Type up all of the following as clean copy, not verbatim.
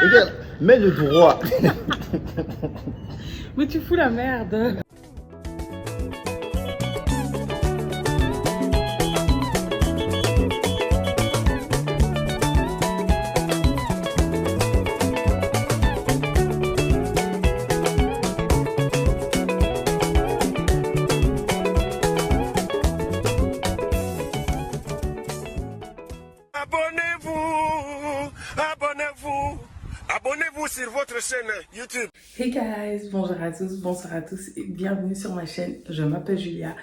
Regarde, mets le droit. Mais tu fous la merde. Abonnez-vous sur votre chaîne YouTube. Hey guys, bonjour à tous, bonsoir à tous et bienvenue sur ma chaîne. Je m'appelle Julia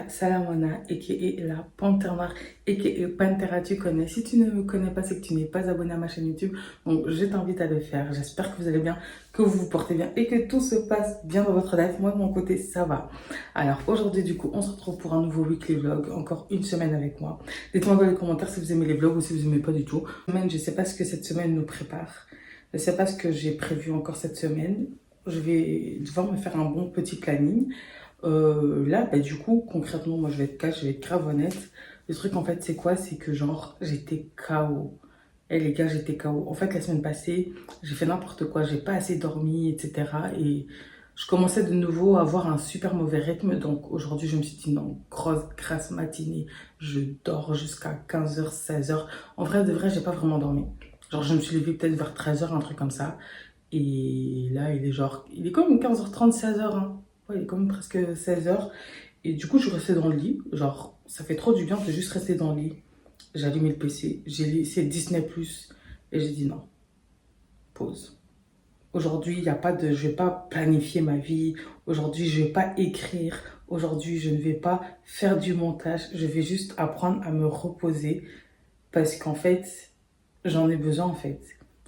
Salamona, a.k.a. la Panthère Noire, a.k.a. Panthera, tu connais. Si tu ne me connais pas, c'est que tu n'es pas abonné à ma chaîne YouTube. Donc je t'invite à le faire. J'espère que vous allez bien, que vous vous portez bien et que tout se passe bien dans votre life. Moi de mon côté, ça va. Alors aujourd'hui du coup, on se retrouve pour un nouveau weekly vlog. Encore une semaine avec moi. Dites-moi dans les commentaires si vous aimez les vlogs ou si vous n'aimez pas du tout. Je ne sais pas ce que cette semaine nous prépare. Je ne sais pas ce que j'ai prévu encore cette semaine. Je vais devoir me faire un bon petit planning. Là, du coup, concrètement, moi, je vais être cash, je vais être grave honnête. Le truc, en fait, c'est quoi? C'est que, genre, j'étais KO. Eh, les gars, j'étais KO. En fait, la semaine passée, j'ai fait n'importe quoi. J'ai pas assez dormi, etc. Et je commençais de nouveau à avoir un super mauvais rythme. Donc, aujourd'hui, je me suis dit, non, grasse matinée. Je dors jusqu'à 15h, 16h. En vrai, de vrai, j'ai pas vraiment dormi. Genre, je me suis levée peut-être vers 13h, un truc comme ça. Et là, il est comme 15h30, 16h. Hein. Ouais, il est comme presque 16h. Et du coup, je suis restée dans le lit. Genre, ça fait trop du bien de juste rester dans le lit. J'ai allumé le PC. J'ai laissé Disney+. Et j'ai dit non. Pause. Aujourd'hui, il n'y a pas de... Je ne vais pas planifier ma vie. Aujourd'hui, je ne vais pas écrire. Aujourd'hui, je ne vais pas faire du montage. Je vais juste apprendre à me reposer. Parce qu'en fait... J'en ai besoin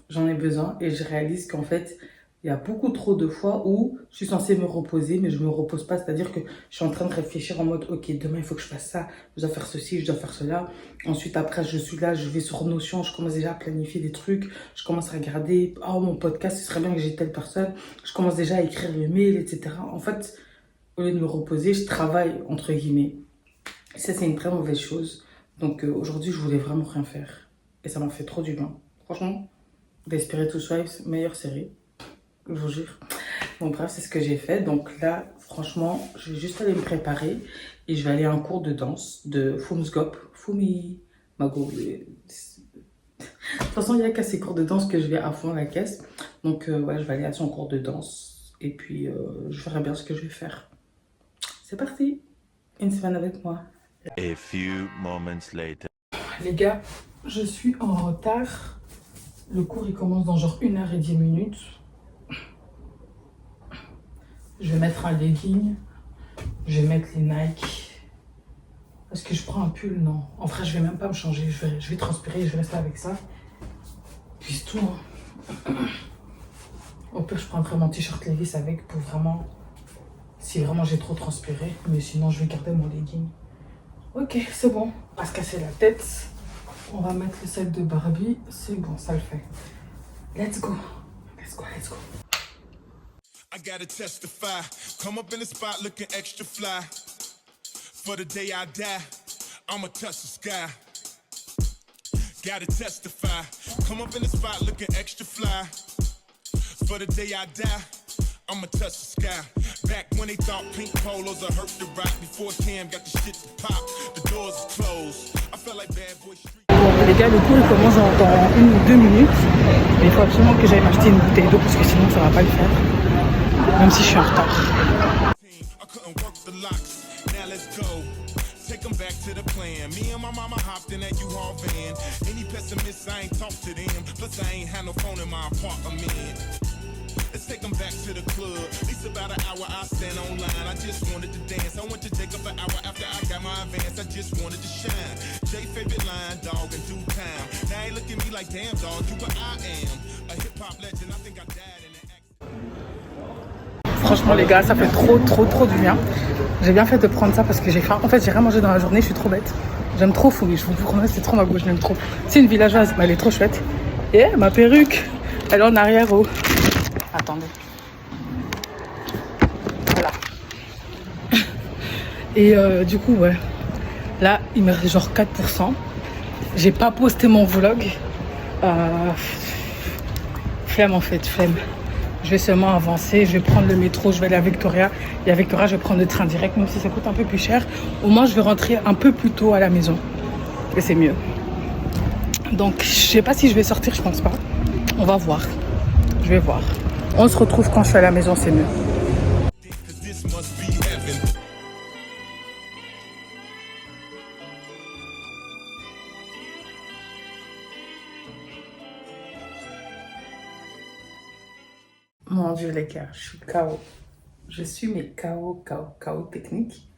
J'en ai besoin et je réalise qu'en fait, il y a beaucoup trop de fois où je suis censée me reposer, mais je ne me repose pas. C'est-à-dire que je suis en train de réfléchir en mode, ok, demain il faut que je fasse ça, je dois faire ceci, je dois faire cela. Ensuite, après, je suis là, je vais sur Notion, je commence déjà à planifier des trucs. Je commence à regarder, oh mon podcast, ce serait bien que j'ai telle personne. Je commence déjà à écrire le mail, etc. En fait, au lieu de me reposer, je travaille, entre guillemets. Et ça, c'est une très mauvaise chose. Donc aujourd'hui, je voulais vraiment rien faire. Et ça m'a fait trop du bien. Franchement, Desperate Housewives, meilleure série. Je vous jure. Bon, bref, c'est ce que j'ai fait. Donc là, franchement, je vais juste aller me préparer. Et je vais aller à un cours de danse de Fumsgop. Fumi Mago. De toute façon, il n'y a qu'à ces cours de danse que je vais à fond à la caisse. Donc, ouais, je vais aller à son cours de danse. Et puis, je verrai bien ce que je vais faire. C'est parti. Une semaine avec moi. A few moments later. Les gars, je suis en retard. Le cours, il commence dans genre 1h10. Je vais mettre un legging. Je vais mettre les Nike. Est-ce que je prends un pull? Non. En vrai, je vais même pas me changer. Je vais transpirer, je vais rester avec ça. Puis c'est tout. Hein. Au pire, je prendrai mon t-shirt Levi's avec pour vraiment... Si vraiment j'ai trop transpiré. Mais sinon, je vais garder mon legging. Ok, c'est bon. Pas se casser la tête. On va mettre le sac de Barbie. C'est bon, ça le fait. Let's go. Let's go, let's go. I gotta testify. Come up in the spot looking extra fly. For the day I die, I'ma touch the sky. Gotta testify. Come up in the spot looking extra fly. For the day I die, I'ma touch the sky. Back when they thought pink polos would hurt the rock. Before Cam got the shit to pop, the doors are closed. I felt like bad boy street. Les gars, le cours il commence dans 1 ou 2 minutes. Mais il faut absolument que j'aille m'acheter une bouteille d'eau parce que sinon ça va pas le faire. Même si je suis en retard. Take them back to the plan. Me and my mama hopped in that U-Haul van. Any pessimists, I ain't talk to them. Plus, I ain't had no phone in my apartment. Let's take them back to the club. At least about an hour I stand online. I just wanted to dance. I went to Jacob an hour after I got my advance. I just wanted to shine. Jay favorite line, dog, in due time. Now they look at me like, damn, dog, you what I am. A hip-hop legend, I think I died in the accident. Franchement les gars, ça fait trop du bien. J'ai bien fait de prendre ça parce que j'ai faim. En fait, j'ai rien mangé dans la journée, je suis trop bête. J'aime trop Fouille, je vous promets, c'est trop ma bouche, je l'aime trop. C'est une villageoise, mais elle est trop chouette. Et ma perruque, elle est en arrière. Oh. Attendez. Voilà. Et du coup, ouais. Là, il me reste genre 4%. J'ai pas posté mon vlog. Flemme en fait, flemme. Je vais seulement avancer, je vais prendre le métro, je vais aller à Victoria. Et à Victoria, je vais prendre le train direct, même si ça coûte un peu plus cher. Au moins, je vais rentrer un peu plus tôt à la maison. Et c'est mieux. Donc, je sais pas si je vais sortir, je pense pas. On va voir. Je vais voir. On se retrouve quand je suis à la maison, c'est mieux. Cause this must be heaven. Mon Dieu les gars, je suis KO. Je suis mais KO technique.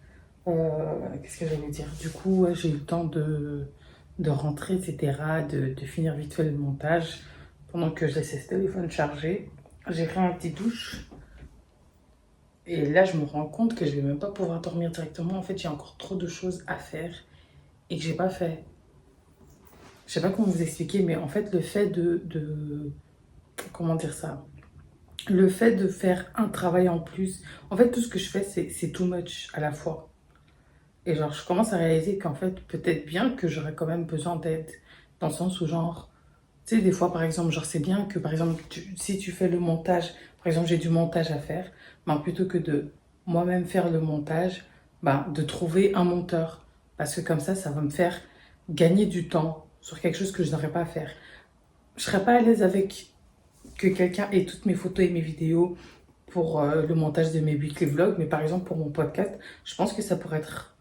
Qu'est-ce que j'allais dire? Du coup, ouais, j'ai eu le temps de rentrer, etc. De finir vite fait le montage. Pendant que je laissais ce téléphone chargé, j'ai pris un petit douche. Et là, je me rends compte que je vais même pas pouvoir dormir directement. En fait, j'ai encore trop de choses à faire et que j'ai pas fait. Je sais pas comment vous expliquer, mais en fait, le fait comment dire ça? Le fait de faire un travail en plus, en fait, tout ce que je fais, c'est too much à la fois. Et genre, je commence à réaliser qu'en fait, peut-être bien que j'aurais quand même besoin d'aide. Dans le sens où, genre, tu sais, des fois, par exemple, genre, c'est bien que, par exemple, si tu fais le montage, par exemple, j'ai du montage à faire, ben, plutôt que de moi-même faire le montage, ben, de trouver un monteur. Parce que comme ça va me faire gagner du temps sur quelque chose que je n'aurais pas à faire. Je serais pas à l'aise avec que quelqu'un ait toutes mes photos et mes vidéos pour le montage de mes weekly vlogs, mais par exemple pour mon podcast, je pense que ça pourrait être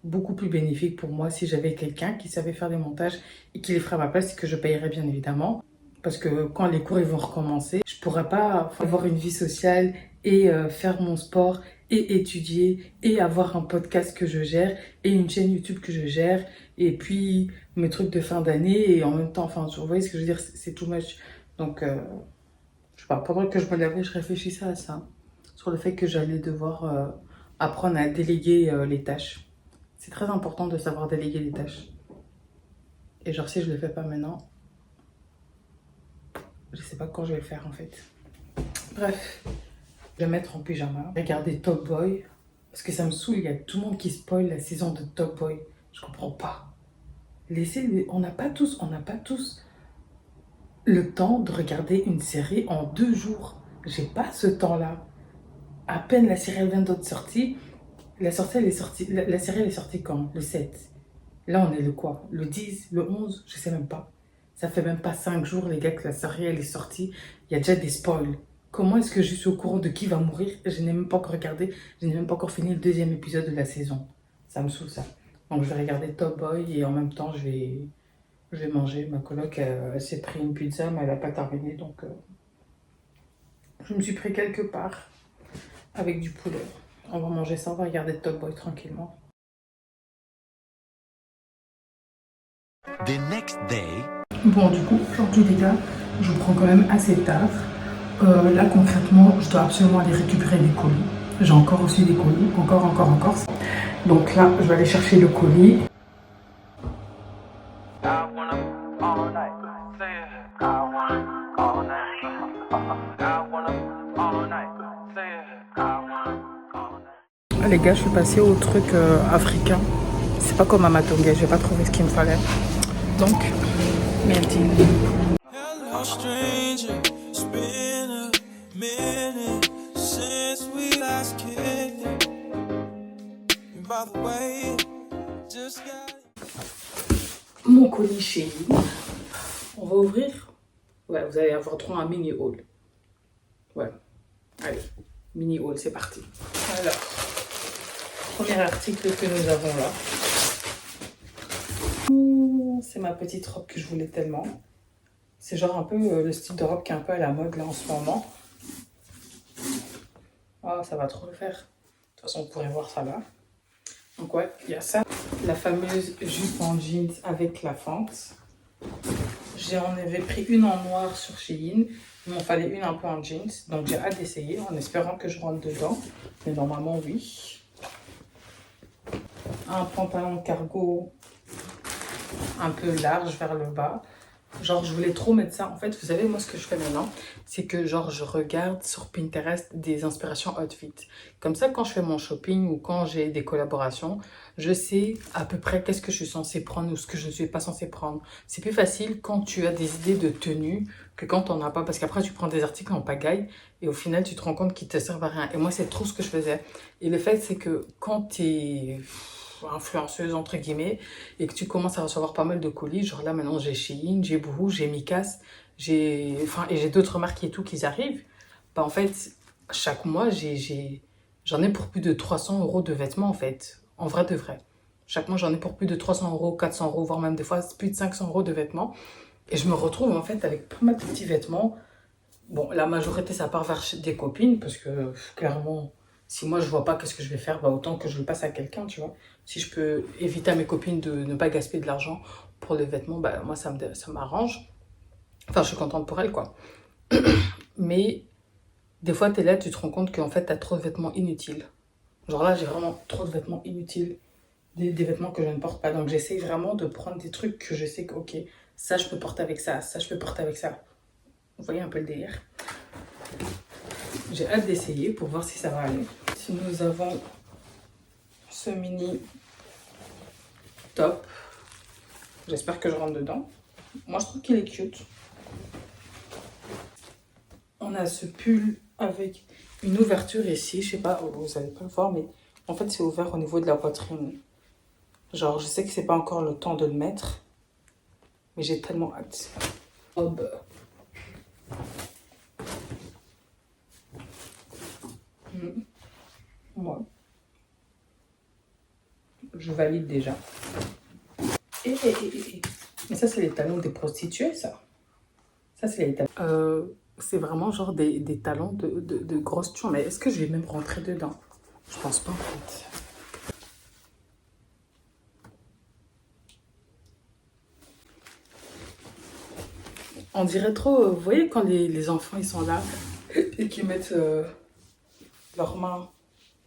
beaucoup plus bénéfique pour moi si j'avais quelqu'un qui savait faire des montages et qui les ferait à ma place et que je payerais bien évidemment. Parce que quand les cours ils vont recommencer, je pourrais pas avoir une vie sociale et faire mon sport et étudier et avoir un podcast que je gère et une chaîne YouTube que je gère et puis mes trucs de fin d'année et en même temps, enfin, vous voyez ce que je veux dire, c'est too much. Donc, je sais pas, pendant que je me lavais, je réfléchissais à ça, sur le fait que j'allais devoir apprendre à déléguer les tâches. C'est très important de savoir déléguer les tâches. Et genre, si je le fais pas maintenant, je sais pas quand je vais le faire en fait. Bref, je vais mettre en pyjama, regarder Top Boy, parce que ça me saoule, il y a tout le monde qui spoil la saison de Top Boy. Je comprends pas. On n'a pas tous le temps de regarder une série en 2 jours. J'ai pas ce temps-là. À peine la série vient d'être sortie. La série elle est sortie quand? Le 7. Là, on est le quoi? Le 10, le 11? Je sais même pas. Ça fait même pas 5 jours, les gars, que la série elle est sortie. Il y a déjà des spoils. Comment est-ce que je suis au courant de qui va mourir? Je n'ai même pas encore regardé. Je n'ai même pas encore fini le 2e épisode de la saison. Ça me saoule ça. Donc, je vais regarder Top Boy et en même temps, je vais manger. Ma coloc, elle s'est pris une pizza, mais elle n'a pas terminé. Donc, je me suis pris quelque part avec du poulet. On va manger ça, on va regarder Top Boy tranquillement. The next day. Bon, du coup, aujourd'hui, les gars, je vous prends quand même assez tard. Là, concrètement, je dois absolument aller récupérer des colis. J'ai encore reçu des colis. Encore. Donc là, je vais aller chercher le colis. Les gars, je suis passée au truc africain. C'est pas comme à Matonga, j'ai pas trouvé ce qu'il me fallait. Donc, merci. Hello, stranger. It's been a minute since we last kicked it. And by the way, just got Mon colis chez lui. On va ouvrir. Ouais, vous allez avoir droit à un mini haul. Ouais. Allez, mini haul, c'est parti. Alors, premier article que nous avons là. C'est ma petite robe que je voulais tellement. C'est genre un peu le style de robe qui est un peu à la mode là en ce moment. Oh, ça va trop le faire. De toute façon, vous pourrez voir ça là. Donc ouais, il y a ça. La fameuse jupe en jeans avec la fente. J'en avais pris une en noir sur Shein. Il m'en fallait une un peu en jeans. Donc j'ai hâte d'essayer en espérant que je rentre dedans. Mais normalement, oui. Un pantalon cargo un peu large vers le bas. Genre, je voulais trop mettre ça. En fait, vous savez, moi, ce que je fais maintenant, c'est que, genre, je regarde sur Pinterest des inspirations outfit. Comme ça, quand je fais mon shopping ou quand j'ai des collaborations, je sais à peu près qu'est-ce que je suis censée prendre ou ce que je ne suis pas censée prendre. C'est plus facile quand tu as des idées de tenue que quand t'en as pas. Parce qu'après, tu prends des articles en pagaille et au final, tu te rends compte qu'ils te servent à rien. Et moi, c'est trop ce que je faisais. Et le fait, c'est que quand t'es influenceuse entre guillemets et que tu commences à recevoir pas mal de colis, genre là maintenant j'ai Shein, j'ai Boohoo, j'ai Mikas, et j'ai d'autres marques et tout qui arrivent, bah en fait chaque mois j'en ai pour plus de 300 € de vêtements en fait, en vrai de vrai. Chaque mois j'en ai pour plus de 300 €, 400 €, voire même des fois plus de 500 € de vêtements et je me retrouve en fait avec pas mal de petits vêtements. Bon, la majorité ça part vers des copines parce que clairement si moi je vois pas qu'est-ce que je vais faire, bah autant que je le passe à quelqu'un, tu vois. Si je peux éviter à mes copines de ne pas gaspiller de l'argent pour les vêtements, bah moi ça m'arrange. Enfin, je suis contente pour elles, quoi. Mais des fois, t'es là, tu te rends compte qu'en fait, t'as trop de vêtements inutiles. Genre là, j'ai vraiment trop de vêtements inutiles. Des vêtements que je ne porte pas. Donc j'essaye vraiment de prendre des trucs que je sais que, ok, ça je peux porter avec ça, ça je peux porter avec ça. Vous voyez un peu le délire. J'ai hâte d'essayer pour voir si ça va aller. Si nous avons ce mini top, j'espère que je rentre dedans. Moi je trouve qu'il est cute. On a ce pull avec une ouverture ici, je sais pas, vous allez pas le voir, mais en fait c'est ouvert au niveau de la poitrine. Genre je sais que c'est pas encore le temps de le mettre, mais j'ai tellement hâte. Robe. Moi. Je valide déjà. Mais ça, c'est les talons des prostituées, ça. Ça, c'est les talons. C'est vraiment genre des talons de grosses tueurs. Mais est-ce que je vais même rentrer dedans? Je pense pas, en fait. On dirait trop... vous voyez quand les enfants, ils sont là et qu'ils mettent leurs mains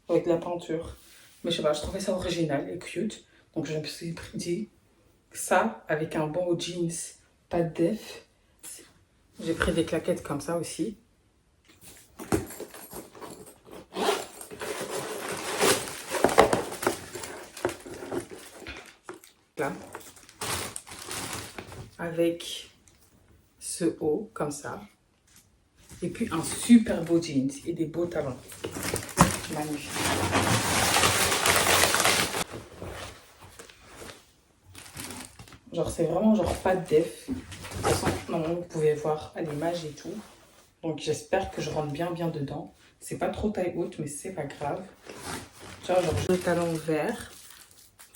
avec la peinture. Mais je sais pas, je trouvais ça original et cute. Donc, je me suis dit ça avec un bon jeans, pas de def. J'ai pris des claquettes comme ça aussi. Là. Avec ce haut comme ça. Et puis un super beau jeans et des beaux talons. Magnifique. Genre c'est vraiment genre pas de def. De toute façon, normalement vous pouvez voir à l'image et tout. Donc j'espère que je rentre bien dedans. C'est pas trop taille haute mais c'est pas grave. Tu vois, genre le talon vert.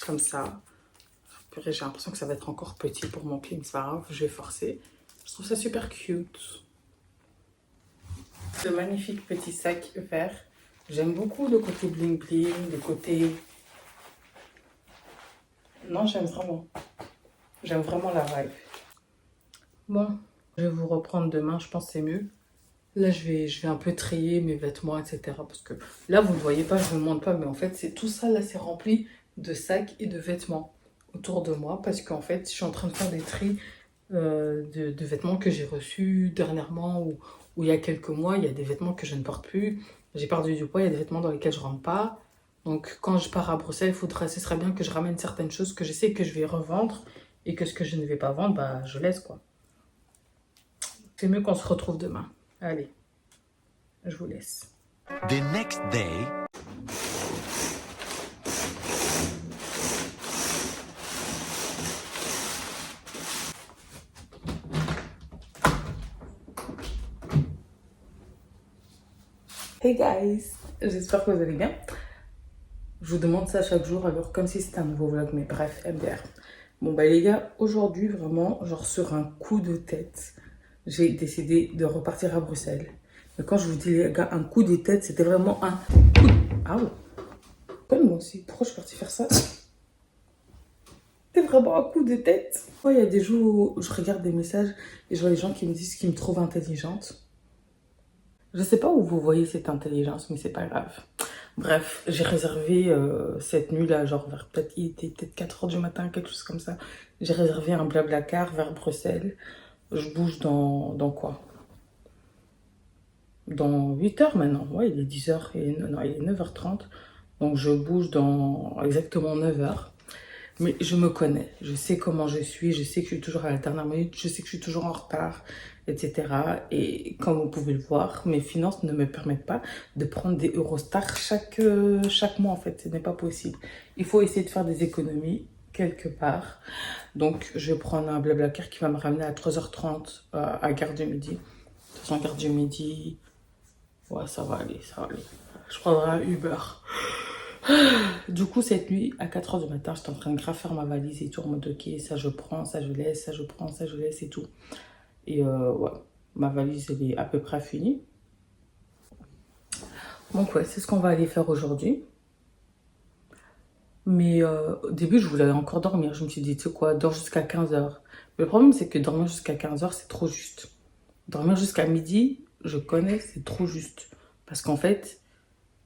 Comme ça. J'ai l'impression que ça va être encore petit pour mon pied, mais c'est pas grave, je vais forcer. Je trouve ça super cute. Ce magnifique petit sac vert. J'aime beaucoup le côté bling bling, le côté... Non, j'aime vraiment. J'aime vraiment la vibe. Bon, je vais vous reprendre demain, je pense que c'est mieux. Là, je vais un peu trier mes vêtements, etc. Parce que là, vous ne le voyez pas, je ne vous montre pas, mais en fait, c'est tout ça, là, c'est rempli de sacs et de vêtements autour de moi. Parce qu'en fait, je suis en train de faire des tris de vêtements que j'ai reçus dernièrement ou il y a quelques mois. Il y a des vêtements que je ne porte plus. J'ai perdu du poids, il y a des vêtements dans lesquels je ne rentre pas. Donc, quand je pars à Bruxelles, ce serait bien que je ramène certaines choses que je sais que je vais revendre et que ce que je ne vais pas vendre, bah, je laisse, quoi. C'est mieux qu'on se retrouve demain. Allez, je vous laisse. The next day. Hey guys, j'espère que vous allez bien. Je vous demande ça chaque jour, alors comme si c'était un nouveau vlog, mais bref, MDR. Bon bah les gars, aujourd'hui vraiment, genre sur un coup de tête, j'ai décidé de repartir à Bruxelles. Mais quand je vous dis les gars, un coup de tête, c'était vraiment un coup de... Ah ouais, comme moi aussi, pourquoi je suis partie faire ça? C'était vraiment un coup de tête. Il y a des jours où je regarde des messages et je vois les gens qui me disent qu'ils me trouvent intelligente. Je sais pas où vous voyez cette intelligence, mais c'est pas grave. Bref, j'ai réservé cette nuit-là, genre vers peut-être, il était peut-être 4 h du matin, quelque chose comme ça. J'ai réservé un Blablacar vers Bruxelles. Je bouge dans quoi? Dans 8 heures maintenant. Ouais, il est 10 h et non, il est 9 h 30. Donc je bouge dans exactement 9 heures. Mais je me connais, je sais comment je suis que je suis toujours à la dernière minute, je sais que je suis toujours en retard, etc. Et comme vous pouvez le voir, mes finances ne me permettent pas de prendre des Eurostar chaque mois en fait, ce n'est pas possible. Il faut essayer de faire des économies quelque part. Donc je vais prendre un Blablacar qui va me ramener à 3 h 30 à Gare du Midi. De toute façon, Gare du Midi, ouais, ça va aller, ça va aller. Je prendrai un Uber. Du coup, cette nuit, à 4 h du matin, j'étais en train de grave faire ma valise et tout, en mode ok, ça je prends, ça je laisse, ça je prends, ça je laisse et tout. Et ouais, ma valise, elle est à peu près finie. Donc ouais, c'est ce qu'on va aller faire aujourd'hui. Mais au début, je voulais encore dormir. Je me suis dit, tu sais quoi, dors jusqu'à 15 h. Mais le problème, c'est que dormir jusqu'à 15 h, c'est trop juste. Dormir jusqu'à midi, je connais, c'est trop juste. Parce qu'en fait,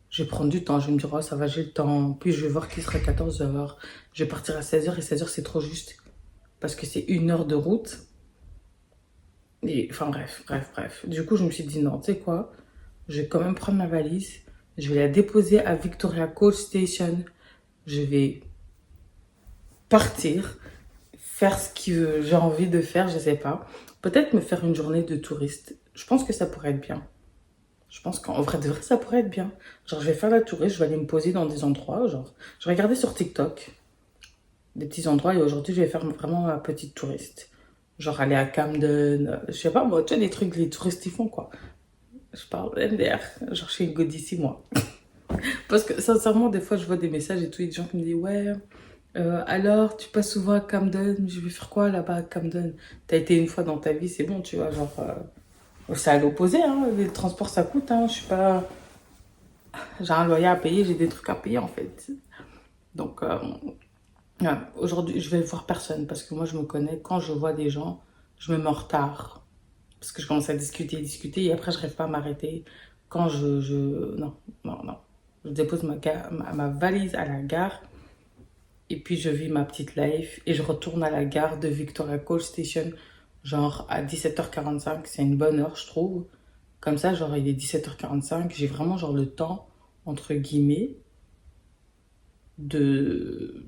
je vais prendre du temps, je vais me dire, oh, ça va, j'ai le temps. Puis je vais voir qu'il sera 14 h. Je vais partir à 16 h et 16 h, c'est trop juste. Parce que c'est 1 heure de route. Et enfin, bref. Du coup, je me suis dit, non, tu sais quoi, je vais quand même prendre ma valise. Je vais la déposer à Victoria Coach Station. Je vais partir, faire ce que j'ai envie de faire, je sais pas. Peut-être me faire une journée de touriste. Je pense que ça pourrait être bien. Je pense qu'en vrai de vrai, ça pourrait être bien. Genre, je vais faire la touriste, je vais aller me poser dans des endroits. Genre, je regardais sur TikTok des petits endroits et aujourd'hui, je vais faire vraiment ma petite touriste. Genre, aller à Camden, je sais pas, moi, tu vois, les trucs que les touristes, ils font, quoi. Je parle MDR, genre, je suis une go d'ici, moi. Parce que, sincèrement, des fois, je vois des messages et tout, et des gens qui me disent, ouais, alors, tu passes souvent à Camden, je vais faire quoi là-bas à Camden? T'as été une fois dans ta vie, c'est bon, tu vois, genre... c'est à l'opposé, hein. Les transports ça coûte, hein. Je suis pas... J'ai un loyer à payer, j'ai des trucs à payer en fait. Donc ouais. Aujourd'hui je vais voir personne parce que moi je me connais, quand je vois des gens, je me mets en retard. Parce que je commence à discuter et après je n'arrive pas à m'arrêter. Quand non. Je dépose ma valise à la gare et puis je vis ma petite life et je retourne à la gare de Victoria Coach Station. Genre à 17 h 45, c'est une bonne heure, je trouve. Comme ça, genre il est 17 h 45, j'ai vraiment genre le temps, entre guillemets, de...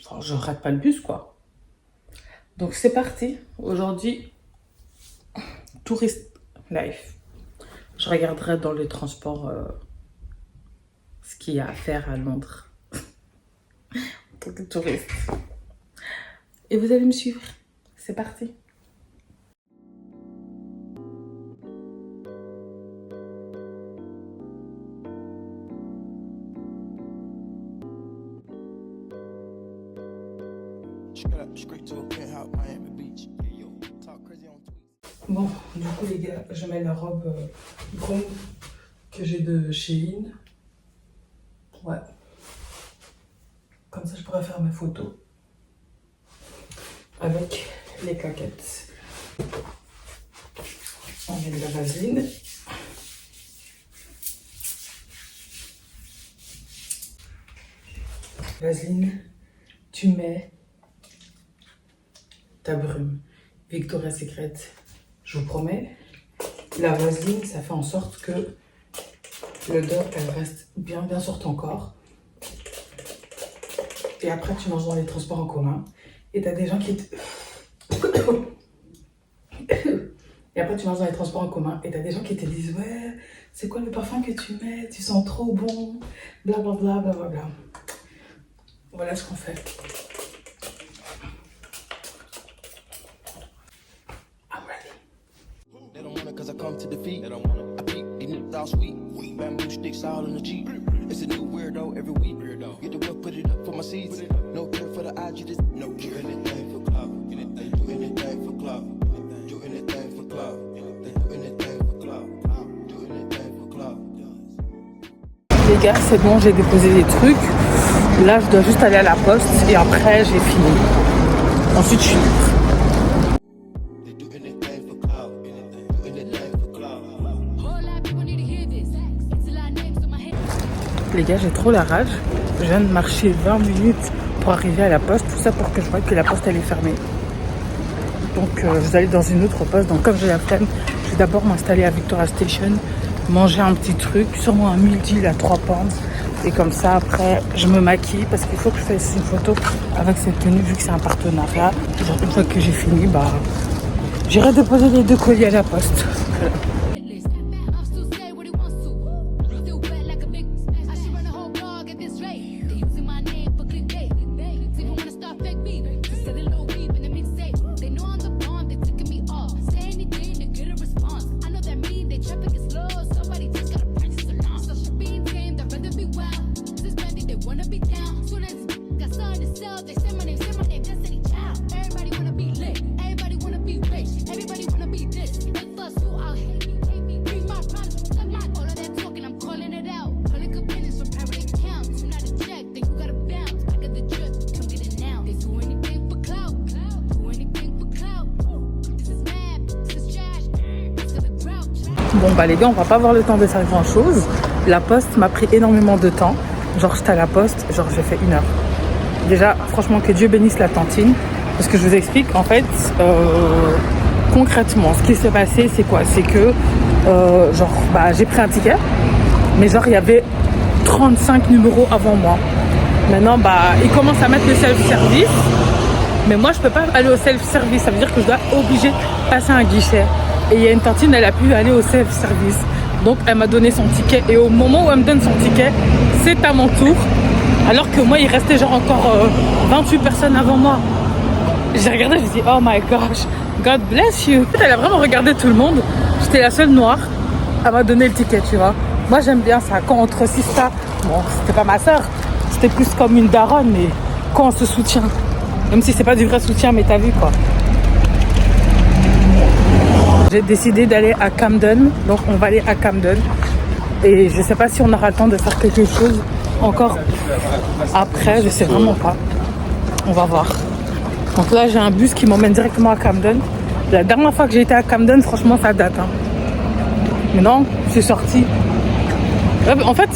Enfin, je rate pas le bus, quoi. Donc c'est parti. Aujourd'hui, tourist life. Je regarderai dans le transport ce qu'il y a à faire à Londres. En tant que touriste. Et vous allez me suivre. C'est parti. Bon, du coup les gars, je mets la robe blonde que j'ai de Shein. Ouais. Comme ça je pourrais faire mes photos. Avec les claquettes. On met de la vaseline. Vaseline, tu mets ta brume. Victoria's Secret, je vous promets, la vaseline, ça fait en sorte que l'odeur, elle reste bien sur ton corps. Et après, tu manges dans les transports en commun. Et t'as des gens qui te... Et après, tu manges dans les transports en commun. Et t'as des gens qui te disent, ouais, c'est quoi le parfum que tu mets? Tu sens trop bon. Blablabla, blablabla. Voilà ce qu'on fait. They don't wanna cause I come to defeat. They don't wanna. I peep, these niggas all sweet. Bamboo sticks all in the Jeep. It's a new weirdo every week. Get the whip, put it up for my seeds. No care for the IG, just no care. Do anything for club. Do anything for club. Do anything for club. Do anything for club. Do anything for club. Les gars, c'est bon, j'ai déposé des trucs. Là, je dois juste aller à la poste et après, j'ai fini. Ensuite, je suis libre. Les gars, j'ai trop la rage. Je viens de marcher 20 minutes pour arriver à la poste. Tout ça pour que je vois que la poste elle est fermée. Donc je vais aller dans une autre poste. Donc comme j'ai la flemme, je vais d'abord m'installer à Victoria Station, manger un petit truc, sûrement un midi à 3 pounds. Et comme ça, après, je me maquille parce qu'il faut que je fasse une photo avec cette tenue vu que c'est un partenariat. Genre, une fois que j'ai fini, bah, j'irai déposer les 2 colis à la poste. Voilà. Bon bah les gars, on va pas avoir le temps de faire grand chose. La poste m'a pris énormément de temps. Genre j'étais à la poste, genre j'ai fait 1 heure. Déjà franchement que Dieu bénisse la cantine. Parce que je vous explique en fait concrètement ce qui s'est passé c'est quoi? C'est que genre bah j'ai pris un ticket. Mais genre il y avait 35 numéros avant moi. Maintenant bah ils commencent à mettre le self-service. Mais moi je peux pas aller au self-service. Ça veut dire que je dois obligé de passer un guichet. Et il y a une tantine, elle a pu aller au self-service. Donc elle m'a donné son ticket. Et au moment où elle me donne son ticket, c'est à mon tour. Alors que moi, il restait genre encore 28 personnes avant moi. J'ai regardé, je me suis dit, oh my gosh, God bless you. Elle a vraiment regardé tout le monde. J'étais la seule noire. Elle m'a donné le ticket, tu vois. Moi, j'aime bien ça. Quand on te ça, bon, c'était pas ma soeur. C'était plus comme une daronne, mais quand on se soutient. Même si c'est pas du vrai soutien, mais t'as vu quoi. J'ai décidé d'aller à Camden, donc on va aller à Camden. Et je sais pas si on aura le temps de faire quelque chose encore après, je sais vraiment pas. On va voir. Donc là, j'ai un bus qui m'emmène directement à Camden. La dernière fois que j'ai été à Camden, franchement, ça date. Hein. Mais non, je suis sortie. En fait,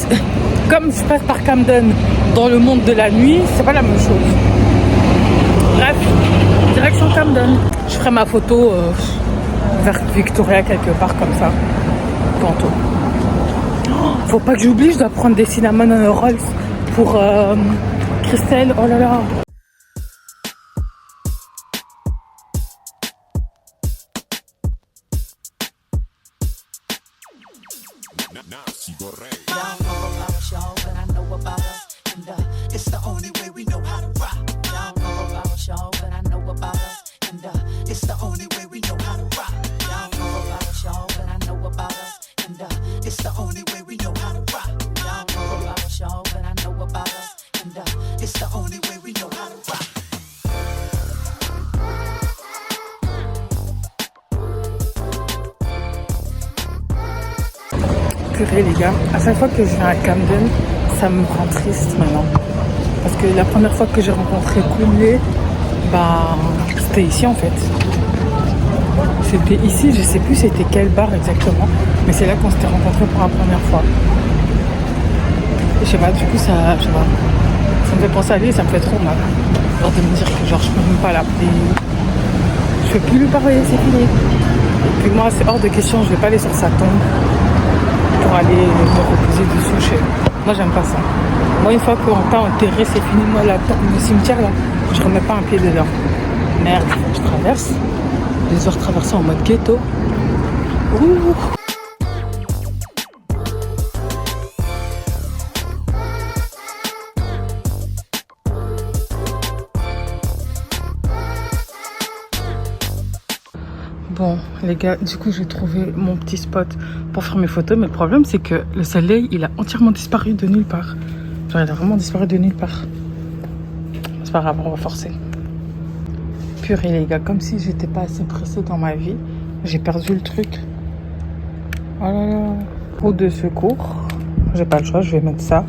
comme je passe par Camden dans le monde de la nuit, c'est pas la même chose. Bref, direction Camden. Je ferai ma photo vers Victoria quelque part comme ça. Tantôt. Faut pas que j'oublie, je dois prendre des cinnamon rolls pour Christelle. Oh là là. Purée les gars, à chaque fois que je viens à Camden, ça me rend triste maintenant. Parce que la première fois que j'ai rencontré Koulé, bah c'était ici en fait. C'était ici, je sais plus c'était quel bar exactement, mais c'est là qu'on s'était rencontrés pour la première fois. Je sais pas, du coup ça me fait penser à lui et ça me fait trop mal. Genre de me dire que genre je peux même pas l'appeler. Je peux plus lui parler, c'est fini. Et puis moi c'est hors de question, je vais pas aller sur sa tombe pour aller me reposer dessus chez lui. Moi j'aime pas ça. Moi une fois qu'on t'a enterré c'est fini. Moi le cimetière là, je remets pas un pied dedans. Merde, je traverse. Je vais traverser en mode ghetto. Ouh. Bon les gars, du coup j'ai trouvé mon petit spot pour faire mes photos, mais le problème c'est que le soleil il a entièrement disparu de nulle part. Genre il a vraiment disparu de nulle part. C'est pas grave, on va forcer. Purée les gars, comme si j'étais pas assez pressée dans ma vie, j'ai perdu le truc. Oh là là. Route de secours, j'ai pas le choix, je vais mettre ça.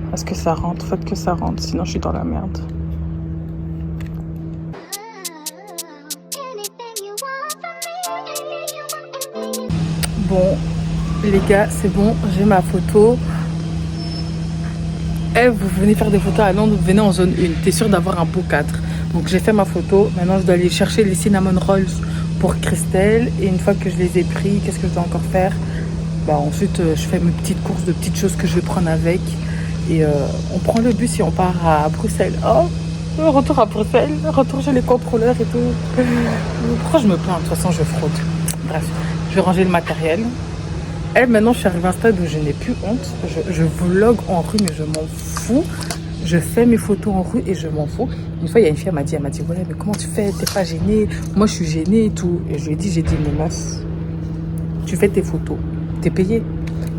Parce que ça rentre, faites que ça rentre, sinon je suis dans la merde. Bon, les gars, c'est bon, j'ai ma photo. Eh, vous venez faire des photos à Londres, vous venez en zone 1. T'es sûr d'avoir un beau cadre. Donc j'ai fait ma photo. Maintenant, je dois aller chercher les cinnamon rolls pour Christelle. Et une fois que je les ai pris, qu'est-ce que je dois encore faire? Bah, ensuite, je fais mes petites courses de petites choses que je vais prendre avec. Et on prend le bus et on part à Bruxelles. Oh, retour à Bruxelles, retour chez les contrôleurs et tout. Pourquoi je me plains? De toute façon, je fraude. Bref, je vais ranger le matériel. Et maintenant, je suis arrivée à un stade où je n'ai plus honte. Je vlog en rue, mais je m'en fous. Je fais mes photos en rue et je m'en fous. Une fois, il y a une fille, elle m'a dit, ouais, mais comment tu fais? T'es pas gênée? Moi, je suis gênée et tout. Et je lui ai dit, mais meuf, tu fais tes photos. T'es payée?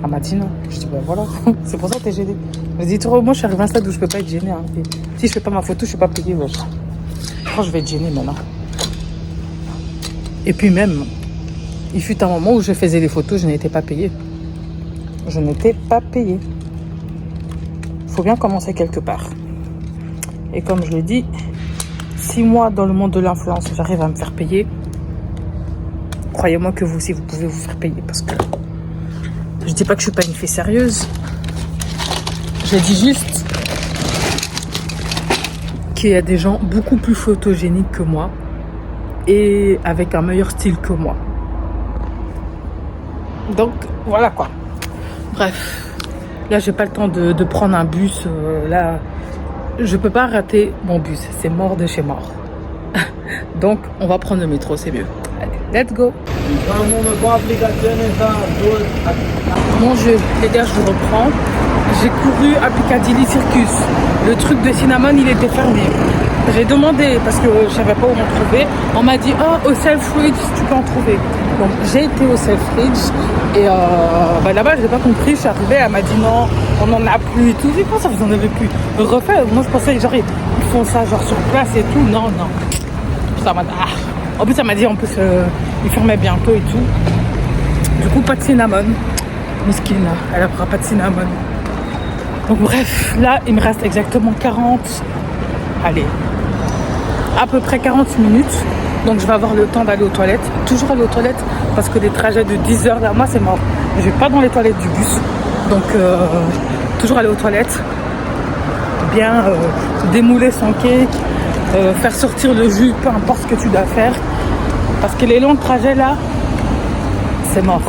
Elle m'a dit non. Je dis, ben voilà, c'est pour ça que t'es gênée. Je dis, moi, je suis arrivée à un stade où je peux pas être gênée. Hein. Si je fais pas ma photo, je suis pas payée. Ouais. Je crois que je vais être gênée maintenant. Et puis même, il fut un moment où je faisais les photos, je n'étais pas payée. Je n'étais pas payée. Il faut bien commencer quelque part. Et comme je l'ai dit, si moi, dans le monde de l'influence, j'arrive à me faire payer, croyez-moi que vous aussi, vous pouvez vous faire payer. Parce que je dis pas que je suis pas une fille sérieuse. Je dis juste qu'il y a des gens beaucoup plus photogéniques que moi et avec un meilleur style que moi. Donc, voilà quoi. Bref. Là, j'ai pas le temps de prendre un bus. Là, je peux pas rater mon bus. C'est mort de chez mort. Donc, on va prendre le métro, c'est mieux. Allez, let's go. Mon jeu, les gars, je vous reprends. J'ai couru à Piccadilly Circus. Le truc de cinnamon, il était fermé. J'ai demandé parce que je savais pas où m'en trouver. On m'a dit, oh, au Selfridge, tu peux en trouver. Donc, j'ai été au Selfridge. Et là-bas, je n'ai pas compris. Je suis arrivée, elle m'a dit non, on n'en a plus et tout. J'ai dit, comment ça, vous en avez plus? Refait. Moi, je pensais, genre, ils font ça, genre, sur place et tout. Non. Ça m'a dit, En plus, elle m'a dit, en plus, ils fermaient bientôt et tout. Du coup, pas de cinnamon. Miskine, elle n'aura pas de cinnamon. Donc, bref, là, il me reste exactement 40. Allez, à peu près 40 minutes. Donc, je vais avoir le temps d'aller aux toilettes. Toujours aller aux toilettes parce que des trajets de 10 heures, là, moi, c'est mort. Je vais pas dans les toilettes du bus. Donc, toujours aller aux toilettes. Bien démouler son cake. Faire sortir le jus, peu importe ce que tu dois faire. Parce que les longs trajets, là, c'est mort.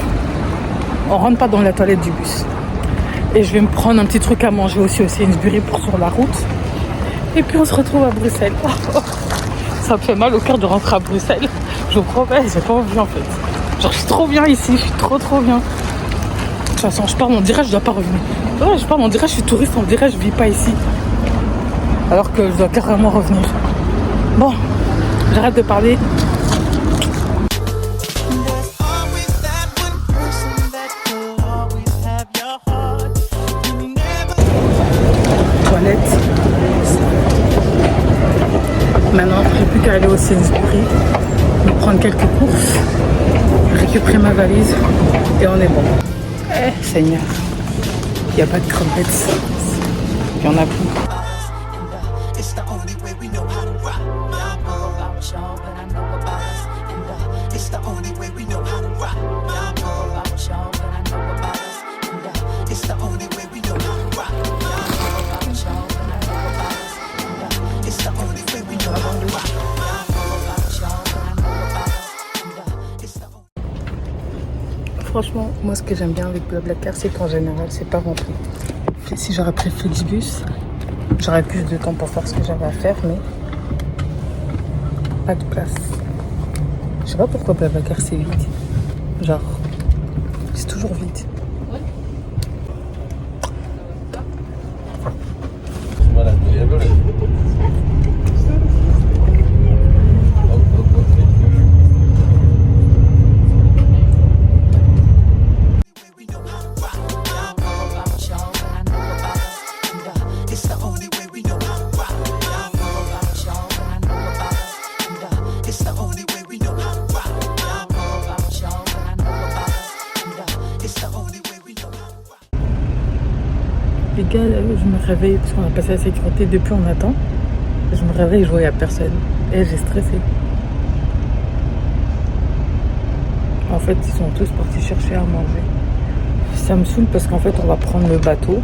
On rentre pas dans la toilette du bus. Et je vais me prendre un petit truc à manger aussi au Sainsbury pour sur la route. Et puis on se retrouve à Bruxelles. Ça me fait mal au cœur de rentrer à Bruxelles. Je vous promets, j'ai pas envie en fait. Genre je suis trop bien ici, je suis trop bien. De toute façon, je parle, on dirait que je dois pas revenir. Ouais, je parle, on dirait que je suis touriste, on dirait que je vis pas ici. Alors que je dois carrément revenir. Bon, j'arrête de parler. Toilette. Maintenant, je n'ai plus qu'à aller au Sainsbury, me prendre quelques courses, récupérer ma valise et on est bon. Eh, Seigneur, il n'y a pas de crevettes. Il y en a plus. Franchement, moi ce que j'aime bien avec Blablacar, c'est qu'en général, c'est pas rempli. Si j'aurais pris Flixbus, j'aurais plus de temps pour faire ce que j'avais à faire, mais pas de place. Je sais pas pourquoi Blablacar c'est vide. Genre, c'est toujours vide. Les gars, je me réveille parce qu'on a passé la sécurité, depuis on attend. Je me réveille, je vois il n'y a personne. Et j'ai stressé. En fait, ils sont tous partis chercher à manger. Ça me saoule parce qu'en fait, on va prendre le bateau.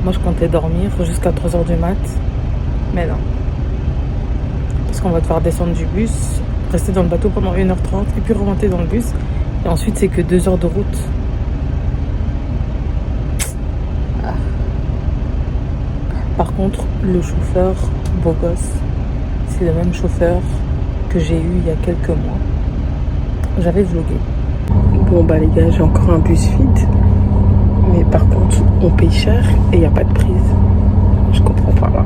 Moi, je comptais dormir jusqu'à 3h du mat. Mais non. Parce qu'on va devoir descendre du bus, rester dans le bateau pendant 1h30 et puis remonter dans le bus. Et ensuite, c'est que 2 heures de route. Ah. Par contre, le chauffeur, beau gosse, c'est le même chauffeur que j'ai eu il y a quelques mois. J'avais vlogué. Bon bah les gars, j'ai encore un bus vide. Mais par contre, on paye cher et il n'y a pas de prise. Je comprends pas là.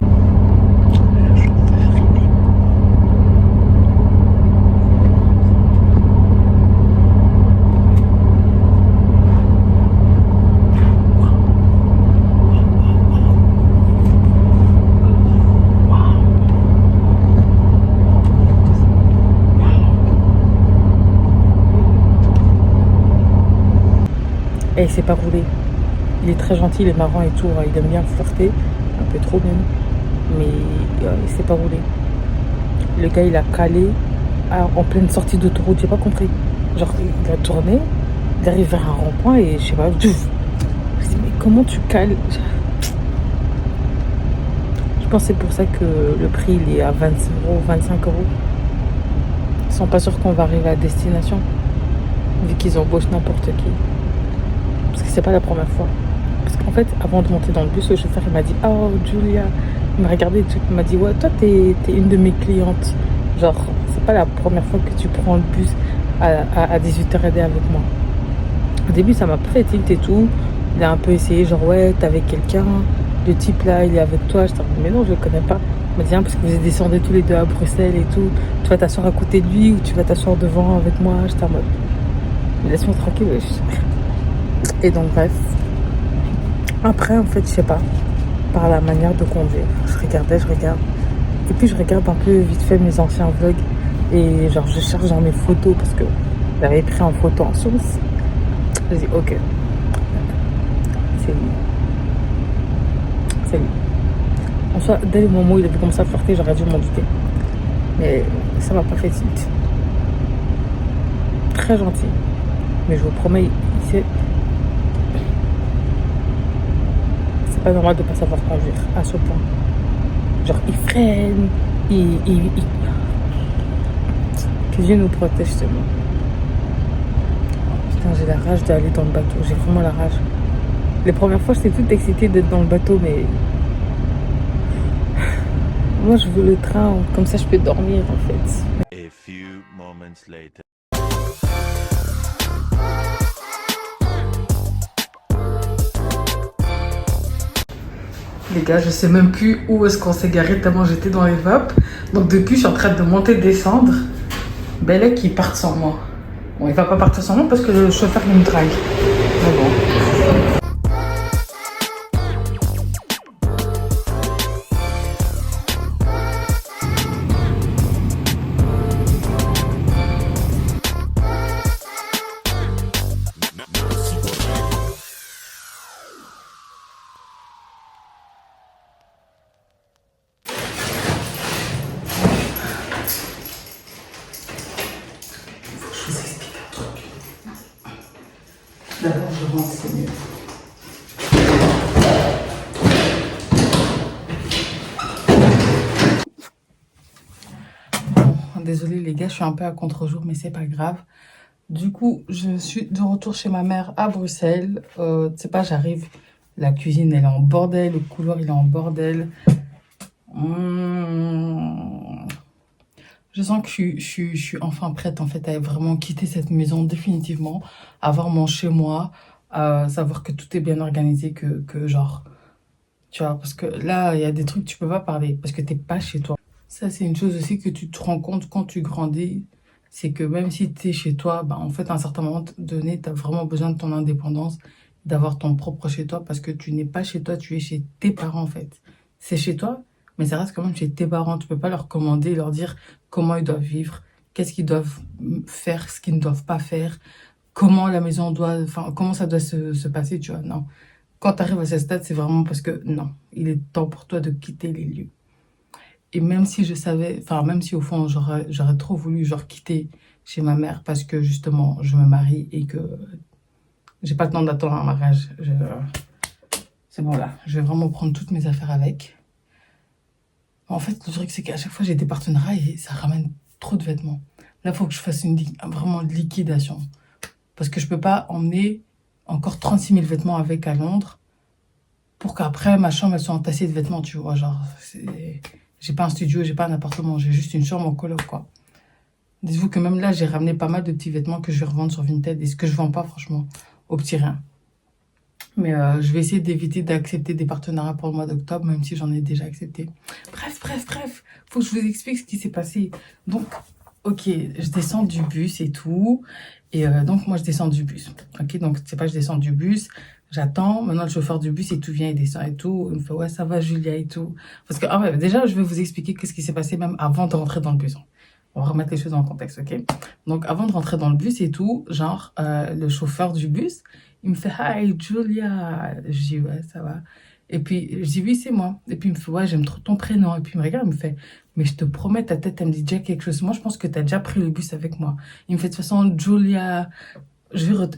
Et il s'est pas roulé. Il est très gentil, il est marrant et tout. Il aime bien flirter, un peu trop même. Mais il s'est pas roulé. Le gars, il a calé en pleine sortie d'autoroute. J'ai pas compris. Genre, il a tourné, il arrive vers un rond-point et je sais pas. Je dis, mais comment tu cales? Je pense que c'est pour ça que le prix il est à 26 euros, 25 euros. Ils sont pas sûrs qu'on va arriver à destination. Vu qu'ils embauchent n'importe qui. Parce que c'est pas la première fois. Parce qu'en fait, avant de monter dans le bus, le chauffeur il m'a dit oh Julia, il m'a regardé et tout, il m'a dit ouais, toi t'es une de mes clientes. Genre, c'est pas la première fois que tu prends le bus à 18h30 avec moi. Au début, ça m'a pas fait tilt et tout. Il a un peu essayé, genre ouais, t'es avec quelqu'un, le type là, il est avec toi. J'étais en mode mais non, je le connais pas. Il m'a dit parce que vous descendez tous les deux à Bruxelles et tout. Tu vas t'asseoir à côté de lui ou tu vas t'asseoir devant avec moi. J'étais en mode mais laisse-moi tranquille, wesh. Et donc bref. Après, en fait, je sais pas, par la manière de conduire, je regarde. Et puis, je regarde un peu vite fait mes anciens vlogs. Et genre, je cherche dans mes photos parce que j'avais pris en photo en source. Je dis, ok, c'est lui. C'est lui. En soi, dès le moment où il avait commencé à flirter, j'aurais dû m'en douter. Mais ça m'a pas fait tilt. Très gentil. Mais je vous promets, c'est pas normal de pas savoir conduire à ce point. Genre, il freine, que Dieu nous protège seulement. Putain, j'ai la rage d'aller dans le bateau. J'ai vraiment la rage. Les premières fois, j'étais toute excitée d'être dans le bateau, mais moi, je veux le train. Comme ça, je peux dormir, en fait. A few moments later. Les gars, je sais même plus où est-ce qu'on s'est garé tellement j'étais dans les vapes. Donc depuis, je suis en train de monter, descendre. Belek, il part sans moi. Bon, il va pas partir sans moi parce que le chauffeur il me drague. Mais bon. D'abord, je rentre, c'est mieux. Bon, désolée les gars, je suis un peu à contre-jour, mais c'est pas grave. Du coup, je suis de retour chez ma mère à Bruxelles. Tu sais pas, j'arrive, la cuisine elle est en bordel, le couloir il est en bordel. Je sens que je suis enfin prête en fait à vraiment quitter cette maison définitivement, avoir mon chez moi, savoir que tout est bien organisé, que genre, tu vois, parce que là, il y a des trucs que tu peux pas parler parce que t'es pas chez toi. Ça, c'est une chose aussi que tu te rends compte quand tu grandis, c'est que même si tu es chez toi, bah, en fait, à un certain moment donné, tu as vraiment besoin de ton indépendance, d'avoir ton propre chez toi parce que tu n'es pas chez toi, tu es chez tes parents en fait. C'est chez toi, mais ça reste quand même chez tes parents. Tu peux pas leur commander, leur dire comment ils doivent vivre, qu'est-ce qu'ils doivent faire, ce qu'ils ne doivent pas faire, comment la maison doit, enfin, comment ça doit se passer, tu vois. Non. Quand tu arrives à ce stade, c'est vraiment parce que non, il est temps pour toi de quitter les lieux. Et même si je savais, enfin, même si au fond, j'aurais trop voulu, genre, quitter chez ma mère parce que justement, je me marie et que j'ai pas le temps d'attendre un mariage. C'est bon là, je vais vraiment prendre toutes mes affaires avec. En fait, le truc, c'est qu'à chaque fois, j'ai des partenariats et ça ramène trop de vêtements. Là, il faut que je fasse vraiment de liquidation. Parce que je peux pas emmener encore 36 000 vêtements avec à Londres pour qu'après, ma chambre, elle soit entassée de vêtements, tu vois. Genre, j'ai pas un studio, j'ai pas un appartement, j'ai juste une chambre en coloc, quoi. Dites-vous que même là, j'ai ramené pas mal de petits vêtements que je vais revendre sur Vinted. Et ce que je vends pas, franchement, au petit rien. Mais je vais essayer d'éviter d'accepter des partenariats pour le mois d'octobre, même si j'en ai déjà accepté. Bref. Faut que je vous explique ce qui s'est passé. Donc, ok, je descends du bus et tout. Et donc, moi, je descends du bus. Ok, donc, c'est pas je descends du bus. J'attends. Maintenant, le chauffeur du bus et tout vient, il descend et tout. Il me fait, ouais, ça va, Julia et tout. Parce que, ouais, déjà, je vais vous expliquer qu'est-ce qui s'est passé même avant de rentrer dans le bus. On va remettre les choses dans le contexte, ok? Donc, avant de rentrer dans le bus et tout, genre, le chauffeur du bus, il me fait « Hi, Julia ». Je dis « Ouais, ça va ». Et puis, je dis « Oui, c'est moi ». Et puis, il me fait « Ouais, j'aime trop ton prénom ». Et puis, il me regarde, il me fait « Mais je te promets, ta tête, elle me dit déjà quelque chose. Moi, je pense que tu as déjà pris le bus avec moi ». Il me fait « De toute façon, Julia, ça,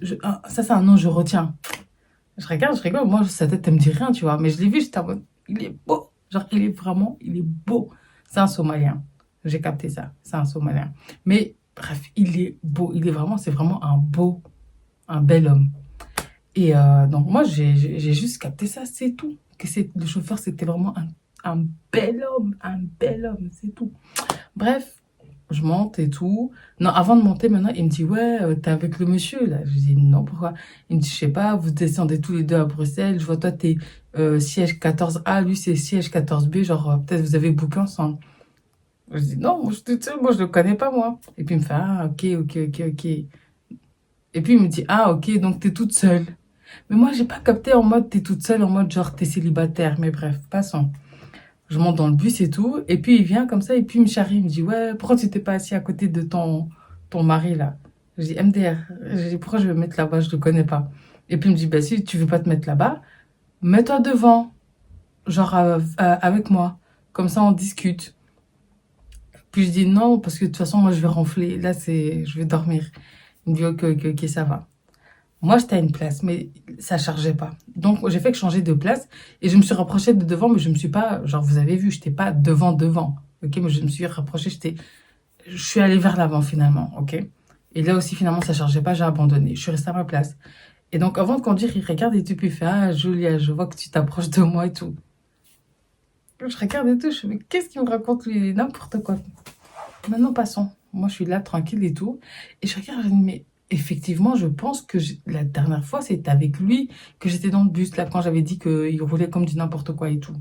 c'est un nom, je retiens ». Je regarde, je rigole. Moi, sa tête, elle me dit rien, tu vois. Mais je l'ai vu, j'étais en mode « Il est beau ». Genre, il est beau. C'est un Somalien. J'ai capté ça. C'est un Somalien. Mais, bref, il est beau. C'est vraiment un bel homme. Et donc, moi, j'ai juste capté ça, c'est tout. Le chauffeur, c'était vraiment un bel homme, c'est tout. Bref, je monte et tout. Non, avant de monter, maintenant, il me dit, ouais, t'es avec le monsieur, là. Je dis, non, pourquoi? Il me dit, je sais pas, vous descendez tous les deux à Bruxelles. Je vois, toi, t'es siège 14A, lui, c'est siège 14B. Genre, peut-être vous avez booké ensemble. Je dis, non, moi, je suis toute seule, moi, je le connais pas, moi. Et puis, il me fait, ah, ok. Et puis, il me dit, ah, ok, donc t'es toute seule. Mais moi, j'ai pas capté en mode t'es toute seule, en mode genre t'es célibataire. Mais bref, passons. Je monte dans le bus et tout. Et puis il vient comme ça et puis il me charrie. Il me dit ouais, pourquoi tu t'es pas assis à côté de ton mari là? Je dis MDR. Je dis pourquoi je vais me mettre là-bas? Je le connais pas. Et puis il me dit bah si tu veux pas te mettre là-bas, mets-toi devant. Genre avec moi. Comme ça on discute. Puis je dis non parce que de toute façon moi je vais ronfler. Là je vais dormir. Il me dit ok, ça va. Moi, j'étais à une place, mais ça chargeait pas. Donc, j'ai fait que changer de place et je me suis rapprochée de devant, mais je me suis pas, genre, vous avez vu, j'étais pas devant. Ok, mais je me suis rapprochée, je suis allée vers l'avant finalement, ok. Et là aussi, finalement, ça chargeait pas, j'ai abandonné. Je suis restée à ma place. Et donc, avant de conduire, il regarde et tout, puis il fait, ah, Julia, je vois que tu t'approches de moi et tout. Je regarde et tout, je fais, mais qu'est-ce qu'il me raconte, lui? N'importe quoi. Maintenant, passons. Moi, je suis là, tranquille et tout. Et je regarde, je me dis, mais effectivement, je pense que la dernière fois, c'était avec lui que j'étais dans le bus, là, quand j'avais dit qu'il roulait comme du n'importe quoi et tout.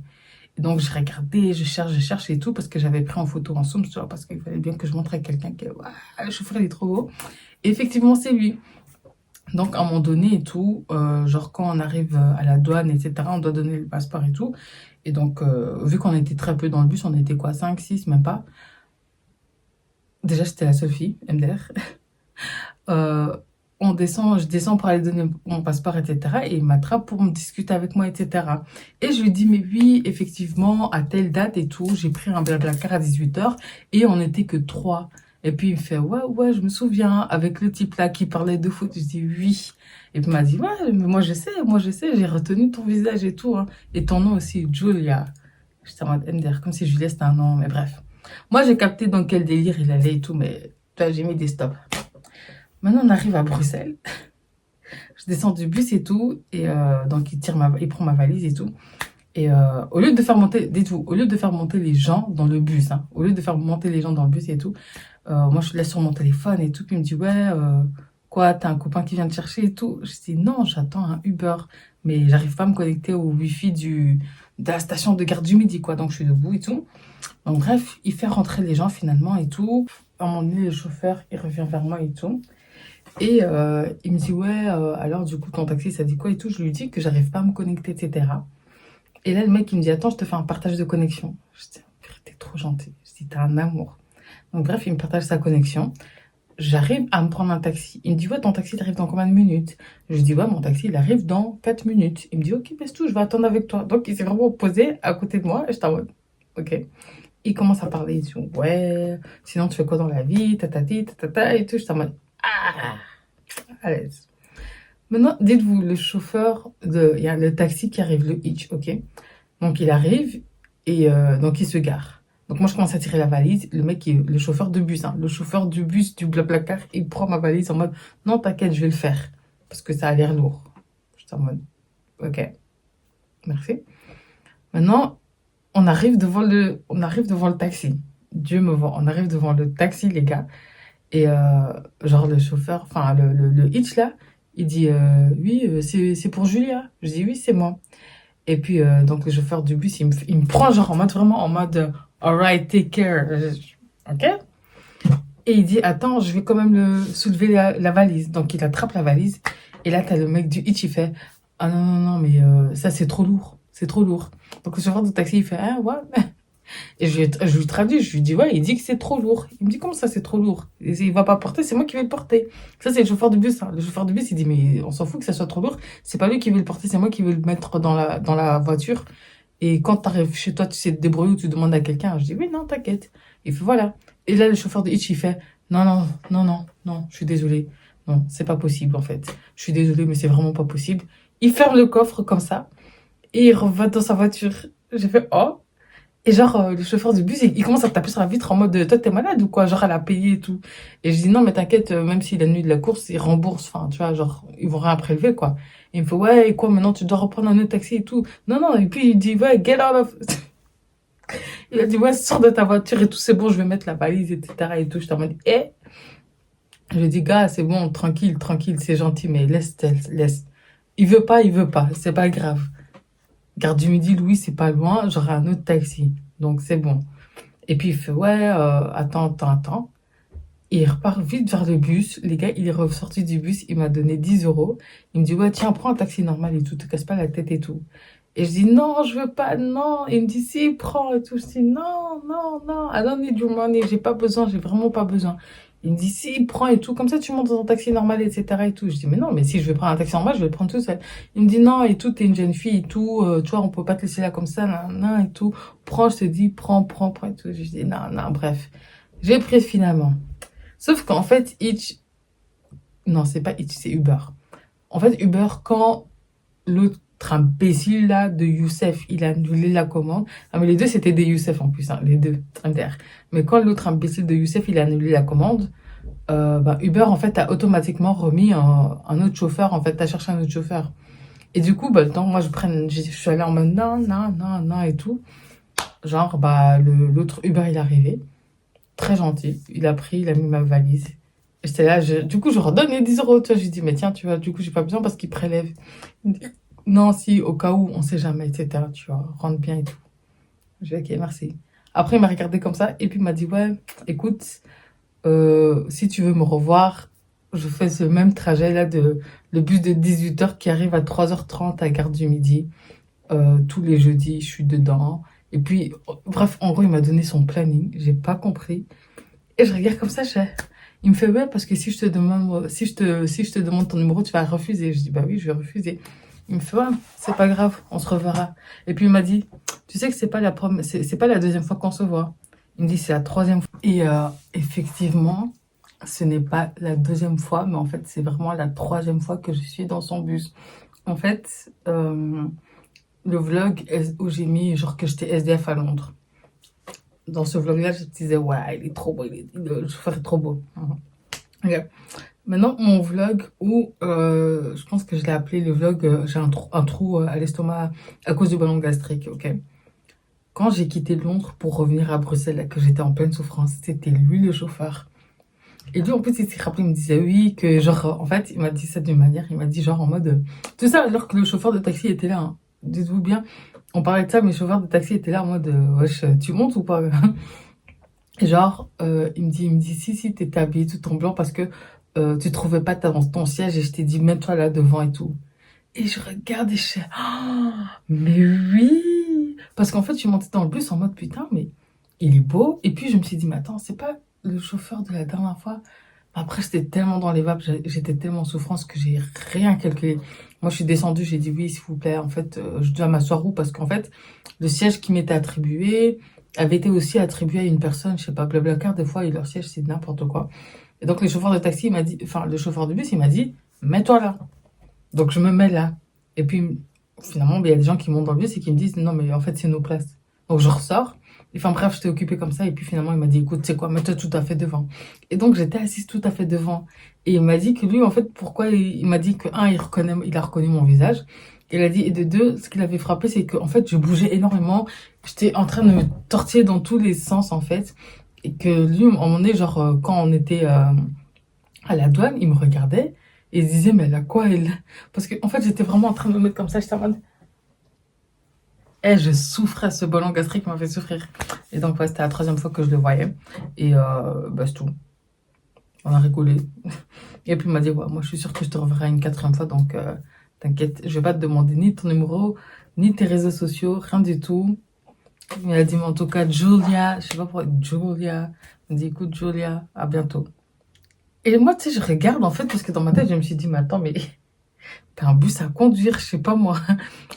Et donc, j'ai regardé, je cherche et tout, parce que j'avais pris en photo en somme, tu vois, parce qu'il fallait bien que je montre à quelqu'un que, ouais, le chauffeur, il est trop beau. Et effectivement, c'est lui. Donc, à un moment donné et tout, genre, quand on arrive à la douane, etc., on doit donner le passeport et tout. Et donc, vu qu'on était très peu dans le bus, on était quoi, 5, 6, même pas. Déjà, j'étais la seule fille, MDR. Je descends pour aller donner mon passeport, etc. Et il m'attrape pour me discuter avec moi, etc. Et je lui dis, mais oui, effectivement, à telle date et tout, j'ai pris un Blablacar à 18h et on n'était que 3. Et puis il me fait, ouais, je me souviens, avec le type là qui parlait de foot. Je dis, oui. Et puis il m'a dit, ouais, mais moi je sais, j'ai retenu ton visage et tout. Hein. Et ton nom aussi, Julia. J'étais en mode MDR, comme si Julia c'était un nom, mais bref. Moi j'ai capté dans quel délire il allait et tout, mais toi j'ai mis des stops. Maintenant, on arrive à Bruxelles. Je descends du bus et tout. Et donc, il prend ma valise et tout. Et au lieu de faire monter, dites-vous, au lieu de faire monter les gens dans le bus, hein, au lieu de faire monter les gens dans le bus et tout, moi, je laisse sur mon téléphone et tout. Puis il me dit, ouais, quoi, t'as un copain qui vient te chercher et tout. Je dis, non, j'attends un Uber. Mais j'arrive pas à me connecter au Wi-Fi de la station de Gare du Midi, quoi. Donc, je suis debout et tout. Donc, bref, il fait rentrer les gens finalement et tout. À un moment donné, le chauffeur, il revient vers moi et tout. Et il me dit, ouais, alors du coup, ton taxi, ça dit quoi et tout. Je lui dis que j'arrive pas à me connecter, etc. Et là, le mec, il me dit, attends, je te fais un partage de connexion. Je dis, t'es trop gentil. Je dis, t'as un amour. Donc bref, il me partage sa connexion. J'arrive à me prendre un taxi. Il me dit, ouais, ton taxi, il arrive dans combien de minutes? Je lui dis, ouais, mon taxi, il arrive dans 4 minutes. Il me dit, ok, baisse tout, je vais attendre avec toi. Donc, il s'est vraiment posé à côté de moi. Et j'étais en mode, ok. Il commence à parler. Il dit, ouais, sinon, tu fais quoi dans la vie? Tatati, tatata, et tout. J'étais en mode, ah, à l'aise. Maintenant, dites-vous, le chauffeur il y a le taxi qui arrive, le hitch, ok? Donc, il arrive et donc, il se gare. Donc, moi, je commence à tirer la valise. Le mec, le chauffeur de bus, hein, le chauffeur du bus du Blablacar, il prend ma valise en mode, non, t'inquiète, je vais le faire. Parce que ça a l'air lourd. J'étais en mode, ok, merci. Maintenant, on arrive devant le taxi. Dieu me voit. On arrive devant le taxi, les gars. Et genre, le chauffeur, enfin, le hitch, là, il dit, oui, c'est pour Julia. Je dis, oui, c'est moi. Et puis, donc, le chauffeur du bus, il me prend, genre, vraiment en mode, alright, take care. Ok? Et il dit, attends, je vais quand même soulever la valise. Donc, il attrape la valise. Et là, t'as le mec du hitch, il fait, ah non, non, non, mais ça, c'est trop lourd. C'est trop lourd. Donc, le chauffeur du taxi, il fait, ah, ouais. Et je lui traduis, je lui dis, ouais, il dit que c'est trop lourd. Il me dit, comment ça, c'est trop lourd? Il va pas porter, c'est moi qui vais le porter. Ça, c'est le chauffeur de bus, hein. Le chauffeur de bus, il dit, mais on s'en fout que ça soit trop lourd. C'est pas lui qui veut le porter, c'est moi qui vais le mettre dans la voiture. Et quand t'arrives chez toi, tu sais te débrouiller ou tu demandes à quelqu'un. Je dis, oui, non, t'inquiète. Il fait, voilà. Et là, le chauffeur de hitch, il fait, non, non, non, non, non, je suis désolé. Non, c'est pas possible, en fait. Je suis désolé, mais c'est vraiment pas possible. Il ferme le coffre comme ça. Et il revient dans sa voiture. J'ai fait, oh. Et genre, le chauffeur du bus, il commence à taper sur la vitre en mode, toi, t'es malade ou quoi? Genre, elle a payé et tout. Et je dis, non, mais t'inquiète, même si la nuit de la course, ils remboursent. Enfin, tu vois, genre, ils vont rien prélever, quoi. Et il me fait, ouais, et quoi, maintenant, tu dois reprendre un autre taxi et tout. Non, non, et puis il dit, ouais, get out of... Il a dit, ouais, sors de ta voiture et tout, c'est bon, je vais mettre la valise, etc. et tout. Je t'en mode, eh. Je lui dis, gars, c'est bon, tranquille, tranquille, c'est gentil, mais laisse. Il veut pas, c'est pas grave. Gare du Midi, Louis, c'est pas loin, j'aurai un autre taxi. Donc, c'est bon. Et puis, il fait, ouais, attends. Et il repart vite vers le bus. Les gars, il est ressorti du bus, il m'a donné 10 euros. Il me dit, ouais, tiens, prends un taxi normal et tout, te casse pas la tête et tout. Et je dis, non, je veux pas, non. Et il me dit, si, prends et tout. Je dis, non, I don't need your money, j'ai pas besoin, j'ai vraiment pas besoin. Il me dit, si, prends et tout, comme ça tu montes dans un taxi normal, etc. et tout. Je dis, mais non, mais si je vais prendre un taxi normal, je vais le prendre tout seul. Il me dit, non, et tout, t'es une jeune fille et tout, tu vois, on peut pas te laisser là comme ça, nan, et tout. Prends, je te dis, prends, et tout. Je dis, non, bref. J'ai pris finalement. Sauf qu'en fait, non, c'est pas Hitch, c'est Uber. En fait, Uber, quand l'autre imbécile là de Youssef, il a annulé la commande. Ah, mais les deux, c'était des Youssef en plus, hein, les deux, MDR. Mais quand l'autre imbécile de Youssef, il a annulé la commande, Uber, en fait, a automatiquement remis un autre chauffeur. En fait, t'as cherché un autre chauffeur. Et du coup, le temps, moi, je suis allée en mode non, et tout. Genre, l'autre Uber, il est arrivé. Très gentil. Il a mis ma valise. J'étais là, du coup, je redonne les 10 euros. Tu vois, je lui dis, mais tiens, tu vois, du coup, j'ai pas besoin parce qu'il prélève. Il me dit, non, si, au cas où, on sait jamais, etc. Tu vois, rentre bien et tout. Je dis, ok, merci. Après, il m'a regardé comme ça et puis il m'a dit, ouais, écoute, si tu veux me revoir, je fais ce même trajet là le bus de 18h qui arrive à 3h30 à Gare du Midi. Tous les jeudis, je suis dedans. Et puis, bref, en gros, il m'a donné son planning. J'ai pas compris. Et je regarde comme ça, il me fait, ouais, parce que si je te demande ton numéro, tu vas refuser. Je dis, bah oui, je vais refuser. Il me fait, ouais, c'est pas grave, on se reverra. Et puis il m'a dit, tu sais que c'est pas la deuxième fois qu'on se voit. Il me dit, c'est la troisième fois. Et effectivement, ce n'est pas la deuxième fois, mais en fait, c'est vraiment la troisième fois que je suis dans son bus. En fait, le vlog où j'ai mis genre que j'étais SDF à Londres. Dans ce vlog-là, je disais, ouais, il est trop beau, le chauffeur est trop beau. Okay. Maintenant, mon vlog où, je pense que je l'ai appelé le vlog, j'ai un trou à l'estomac à cause du ballon gastrique, ok. Quand j'ai quitté Londres pour revenir à Bruxelles, là, que j'étais en pleine souffrance, c'était lui le chauffeur. Et lui, en plus, il s'est rappelé, il me disait, oui, que genre, en fait, il m'a dit ça d'une manière, il m'a dit genre en mode, tout ça alors que le chauffeur de taxi était là, hein. Dites-vous bien, on parlait de ça, mais le chauffeur de taxi était là en mode, wesh, tu montes ou pas? Et genre, il me dit, si, t'étais habillée tout en blanc parce que tu trouvais pas dans ton siège et je t'ai dit, mets-toi là devant et tout. Et je regarde et je sais, oh, mais oui! Parce qu'en fait, je suis montée dans le bus en mode, putain, mais il est beau. Et puis, je me suis dit, mais attends, c'est pas le chauffeur de la dernière fois? Après, j'étais tellement dans les vapes, j'étais tellement en souffrance que j'ai rien calculé. Moi, je suis descendue, j'ai dit oui, s'il vous plaît. En fait, je dois m'asseoir où? Parce qu'en fait, le siège qui m'était attribué avait été aussi attribué à une personne, je sais pas, Blablacar, des fois, et leur siège, c'est n'importe quoi. Et donc, le chauffeur de taxi, il m'a dit, enfin, le chauffeur de bus, il m'a dit, mets-toi là. Donc je me mets là. Et puis finalement, il y a des gens qui montent dans le bus et qui me disent non, mais en fait, c'est nos places. Donc je ressors. Enfin bref, j'étais occupée comme ça. Et puis finalement, il m'a dit écoute, tu sais quoi, mets-toi tout à fait devant. Et donc j'étais assise tout à fait devant. Et il m'a dit que lui, en fait, pourquoi il m'a dit que, un, il a reconnu mon visage. Il a dit, et de deux, ce qui l'avait frappé, c'est que en fait, je bougeais énormément. J'étais en train de me tortiller dans tous les sens, en fait. Et que lui, à un moment donné, genre, quand on était à la douane, il me regardait et il se disait, mais elle a quoi, elle? Parce que, en fait, j'étais vraiment en train de me mettre comme ça. J'étais en mode, je souffrais, ce ballon gastrique m'a fait souffrir. Et donc, ouais, c'était la 3e fois que je le voyais. Et bah, c'est tout. On a rigolé. Et puis, il m'a dit, ouais, moi, je suis sûre que je te reverrai une 4e fois, donc t'inquiète, je vais pas te demander ni ton numéro, ni tes réseaux sociaux, rien du tout. Il m'a dit, mais en tout cas, Julia, je sais pas pourquoi, Julia. Il me dit, écoute, Julia, à bientôt. Et moi, tu sais, je regarde, en fait, parce que dans ma tête, je me suis dit, mais attends, mais t'as un bus à conduire, je sais pas moi.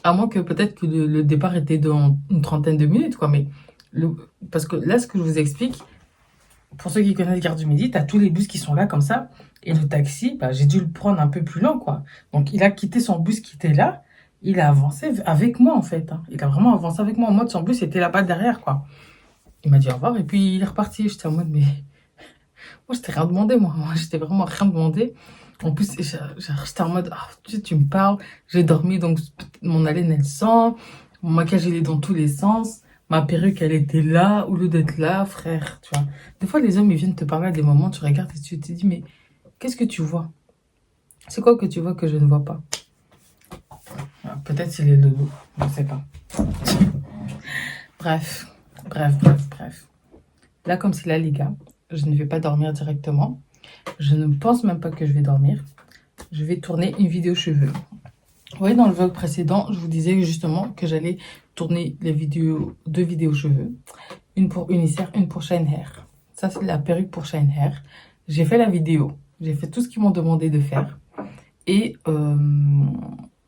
À moins que peut-être que le départ était dans une 30aine de minutes, quoi. Mais parce que là, ce que je vous explique, pour ceux qui connaissent Gare du Midi, t'as tous les bus qui sont là comme ça. Et le taxi, bah, j'ai dû le prendre un peu plus lent, quoi. Donc, il a quitté son bus qui était là. Il a avancé avec moi, en fait. Hein. Il a vraiment avancé avec moi. En mode, son bus était là-bas derrière, quoi. Il m'a dit au revoir. Et puis, il est reparti. J'étais en mode, mais... Moi, je t'ai rien demandé, moi. Moi, j'étais vraiment rien demandé. En plus, j'étais en mode, ah, tu me parles. J'ai dormi, donc mon haleine, elle sent. Mon maquillage, il est dans tous les sens. Ma perruque, elle était là, au lieu d'être là, frère, tu vois. Des fois, les hommes, ils viennent te parler à des moments, tu regardes et tu te dis, mais qu'est-ce que tu vois? C'est quoi que tu vois que je ne vois pas? Peut-être c'est les loulous, je ne sais pas. Bref. Là, comme c'est la Liga, je ne vais pas dormir directement. Je ne pense même pas que je vais dormir. Je vais tourner une vidéo cheveux. Vous voyez, dans le vlog précédent, je vous disais justement que j'allais tourner deux vidéos cheveux. Une pour Unicer, une pour Shine Hair. Ça, c'est la perruque pour Shine Hair. J'ai fait la vidéo. J'ai fait tout ce qu'ils m'ont demandé de faire. Et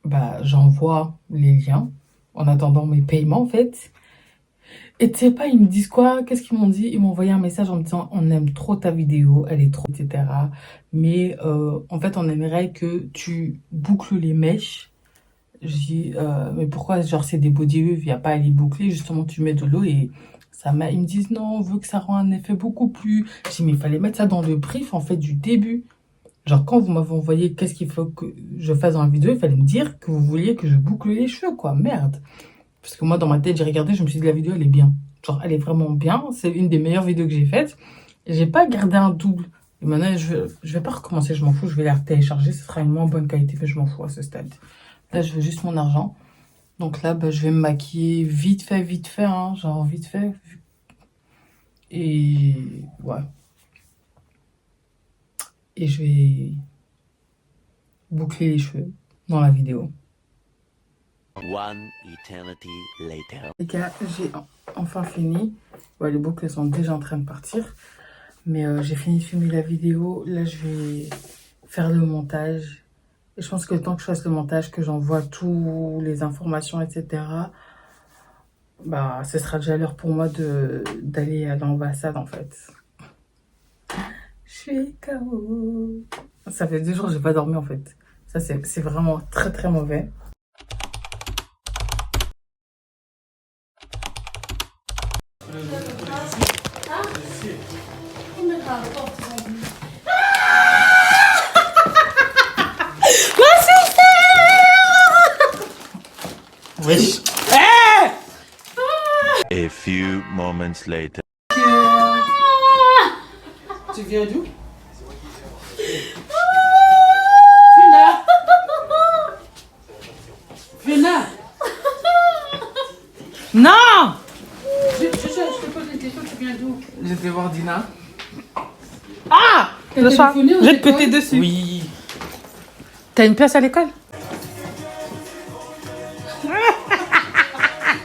bah, j'envoie les liens en attendant mes paiements, en fait. Et tu sais pas, ils me disent quoi? Qu'est-ce qu'ils m'ont dit? Ils m'ont envoyé un message en me disant on aime trop ta vidéo, elle est trop, etc. Mais en fait, on aimerait que tu boucles les mèches. Je dis, mais pourquoi? Genre, c'est des body wave, il n'y a pas à les boucler. Justement, tu mets de l'eau et ça m'a. Ils me disent non, on veut que ça rend un effet beaucoup plus. Je dis, mais il fallait mettre ça dans le brief, en fait, du début. Genre, quand vous m'avez envoyé qu'est-ce qu'il faut que je fasse dans la vidéo, il fallait me dire que vous vouliez que je boucle les cheveux, quoi. Merde. Parce que moi, dans ma tête, j'ai regardé, je me suis dit, la vidéo, elle est bien. Genre, elle est vraiment bien. C'est une des meilleures vidéos que j'ai faites. Et j'ai pas gardé un double. Et maintenant, je vais pas recommencer, je m'en fous. Je vais la télécharger. Ce sera une moins bonne qualité, mais je m'en fous à ce stade. Là, je veux juste mon argent. Donc là, bah, je vais me maquiller vite fait, hein. Genre, vite fait. Et ouais. Et je vais boucler les cheveux dans la vidéo. One eternity later. Les gars, j'ai enfin fini. Ouais, les boucles sont déjà en train de partir. Mais j'ai fini de filmer la vidéo. Là, je vais faire le montage. Et je pense que le temps que je fasse le montage, que j'envoie toutes les informations, etc., bah, ce sera déjà l'heure pour moi d'aller à l'ambassade, en fait. Je suis KO. Ça fait 2 jours que j'ai pas dormi, en fait. Ça, c'est vraiment très, très mauvais. Wesh. A few moments later. Tu viens d'où? Viens. Non! Je te pose des questions, tu viens d'où? Je vais voir Dina. Ah! Je vais te péter dessus. Oui. T'as une place à l'école?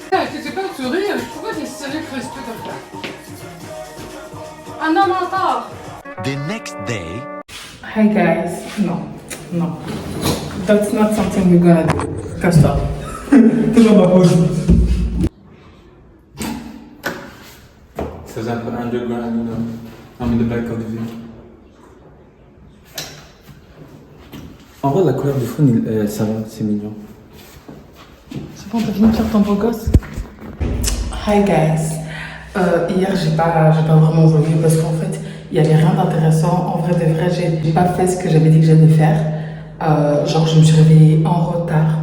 C'est pas de sourire. Pourquoi t'es sérieux crispé comme ça? Ah non, attends. The next day. Hi guys. No. That's not something we're gonna do. Can stop. Toujours ma pause. C'est un peu underground, I'm in the back of the video. En vrai, la couleur du phone, ça va, c'est mignon. C'est bon, t'as fini de faire ton beau gosse? Hi guys. Hier, j'ai pas vraiment vlogé parce qu'en fait, il y avait rien d'intéressant. En vrai de vrai, j'ai pas fait ce que j'avais dit que j'allais faire. Genre, je me suis réveillée en retard.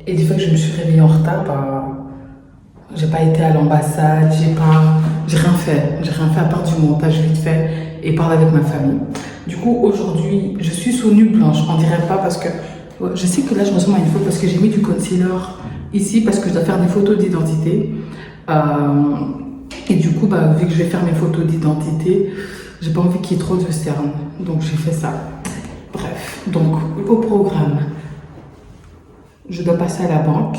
Et du fait que je me suis réveillée en retard, bah, j'ai pas été à l'ambassade, j'ai rien fait. J'ai rien fait à part du montage vite fait et parler avec ma famille. Du coup, aujourd'hui, je suis sous nuit blanche. On dirait pas parce que je sais que là, je ressemble à une faute parce que j'ai mis du concealer ici parce que je dois faire des photos d'identité. Et du coup, bah, vu que je vais faire mes photos d'identité, j'ai pas envie qu'il y ait trop de cernes. Donc, j'ai fait ça. Bref, donc, au programme, je dois passer à la banque.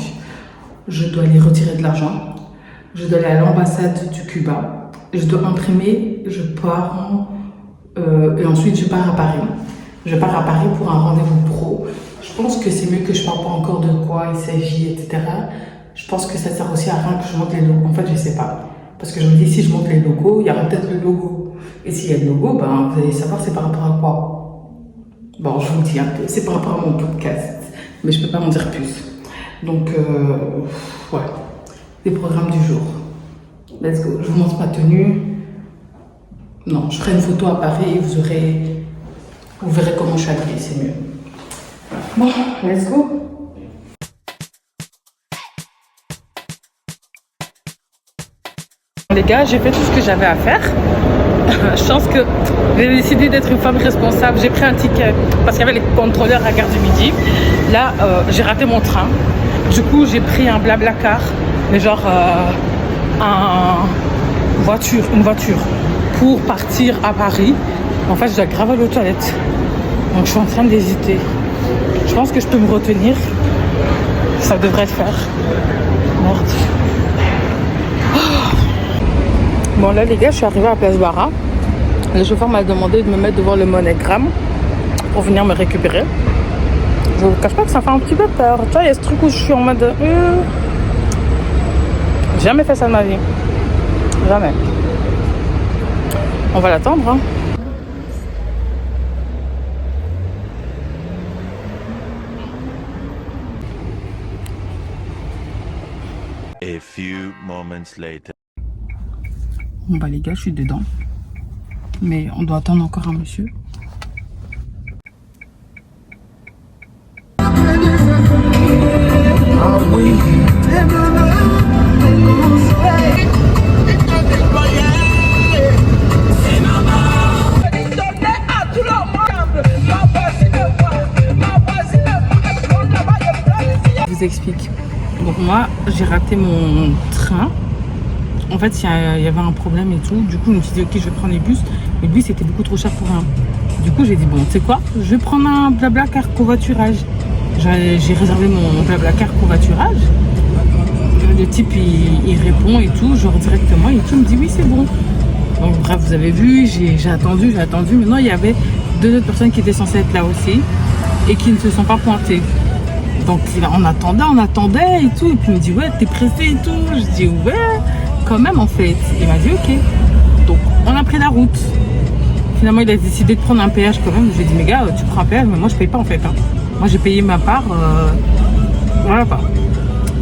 Je dois aller retirer de l'argent. Je dois aller à l'ambassade du Cuba. Je dois imprimer. Je pars et ensuite, je pars à Paris. Je pars à Paris pour un rendez-vous pro. Je pense que c'est mieux que je parle pas encore de quoi il s'agit, etc. Je pense que ça sert aussi à rien que je montre les logos. En fait, je sais pas. Parce que je me dis, si je montre les logos, il y aura peut-être le logo. Et s'il y a le logo, ben, vous allez savoir c'est par rapport à quoi. Bon, je vous le dis un peu. C'est par rapport à mon podcast. Mais je peux pas m'en dire plus. Donc, ouais. Les programmes du jour. Let's go. Je vous montre ma tenue. Non, je ferai une photo à Paris et vous verrez comment je suis habillée, c'est mieux. Bon, let's go. Les gars, j'ai fait tout ce que j'avais à faire. Je pense que j'ai décidé d'être une femme responsable. J'ai pris un ticket parce qu'il y avait les contrôleurs à Gare du Midi. Là, j'ai raté mon train. Du coup, j'ai pris un Blablacar, mais genre une voiture pour partir à Paris. En fait, je dois grave aller aux toilettes. Donc, je suis en train d'hésiter. Je pense que je peux me retenir. Ça devrait le faire. Merde. Bon là les gars, je suis arrivée à Place Bara. Le chauffeur m'a demandé de me mettre devant le MoneyGram pour venir me récupérer. Je vous cache pas que ça fait un petit peu peur. Tu vois, il y a ce truc où je suis en mode... J'ai jamais fait ça de ma vie. Jamais. On va l'attendre, hein. A few moments later. Bon bah les gars, je suis dedans. Mais on doit attendre encore un monsieur. Je vous explique. Donc moi, j'ai raté mon train. En fait, il y avait un problème et tout. Du coup, je me suis dit, ok, je vais prendre les bus. Mais le bus était beaucoup trop cher pour rien. Du coup, j'ai dit, bon, tu sais quoi, je vais prendre un Blablacar covoiturage. J'ai réservé mon Blablacar covoiturage. Le type, il répond et tout, genre directement. Et tout, il me dit, oui, c'est bon. Donc, bref, vous avez vu, j'ai attendu. Maintenant, il y avait 2 autres personnes qui étaient censées être là aussi et qui ne se sont pas pointées. Donc, on attendait et tout. Et puis, il me dit, ouais, t'es pressé et tout. Je dis, ouais. Quand même en fait, il m'a dit ok, donc on a pris la route. Finalement il a décidé de prendre un péage quand même. J'ai dit mais gars, tu prends un péage, mais moi je paye pas en fait, hein. Moi j'ai payé ma part, voilà pas.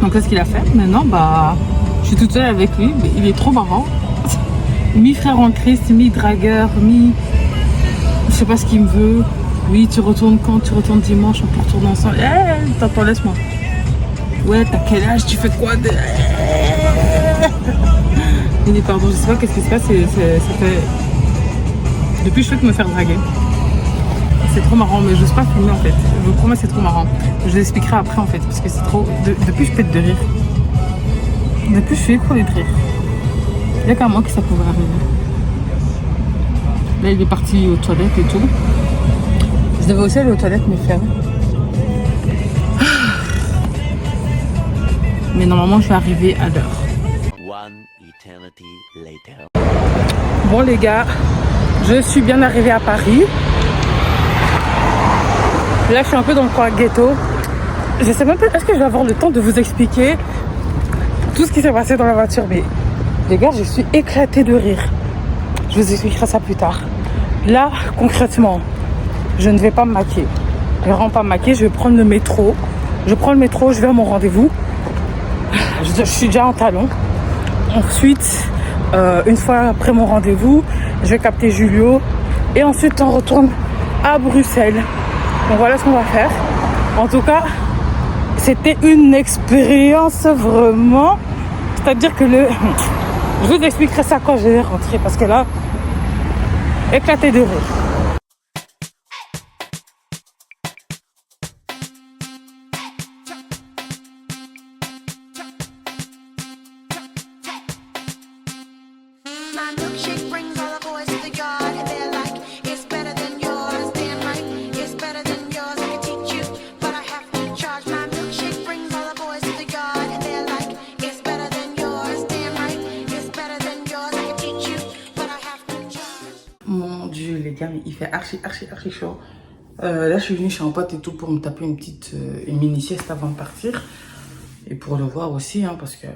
Donc là ce qu'il a fait, maintenant bah je suis toute seule avec lui, mais il est trop marrant. Mi-frère en Christ, mi-dragueur, je sais pas ce qu'il me veut. Oui, tu retournes quand? Tu retournes dimanche, on peut retourner ensemble. T'entends, laisse-moi. Ouais, t'as quel âge? Tu fais quoi de... Pardon, je sais pas qu'est-ce qui se passe, ça fait... Depuis je fais que me faire draguer. C'est trop marrant, mais je n'ose pas filmer en fait. Je vous promets, c'est trop marrant. Je vous expliquerai après en fait, parce que c'est trop... Depuis je pète de rire. Depuis je suis écroulée de rire. Il n'y a qu'à moi que ça pouvait arriver. Là il est parti aux toilettes et tout. Je devais aussi aller aux toilettes mais faire. Mais normalement je suis arrivée à l'heure. Bon les gars, je suis bien arrivée à Paris. Là je suis un peu dans le coin ghetto. Je sais même pas, est-ce que je vais avoir le temps de vous expliquer tout ce qui s'est passé dans la voiture. Mais les gars, je suis éclatée de rire. Je vous expliquerai ça plus tard. Là, concrètement, je ne vais pas me maquiller. Je rentre pas maquillée, je vais prendre le métro. Je prends le métro, je vais à mon rendez-vous. Je suis déjà en talons. Ensuite, une fois après mon rendez-vous, je vais capter Julio. Et ensuite, on retourne à Bruxelles. Donc voilà ce qu'on va faire. En tout cas, c'était une expérience vraiment... C'est-à-dire que je vous expliquerai ça quand je vais rentrer. Parce que là, éclaté de rire. My milkshake brings all the boys to the yard, and they're like, it's better than yours. Damn right, it's better than yours. I can teach you, but I have to charge. My milkshake brings all the boys to the yard, and they're like, it's better than yours. Damn right, it's better than yours. I can teach you, but I have to charge. Mon Dieu, les gars, mais il fait archi chaud. Là, je suis venue chez un pote et tout pour me taper une mini sieste avant de partir. Et pour le voir aussi, hein, parce que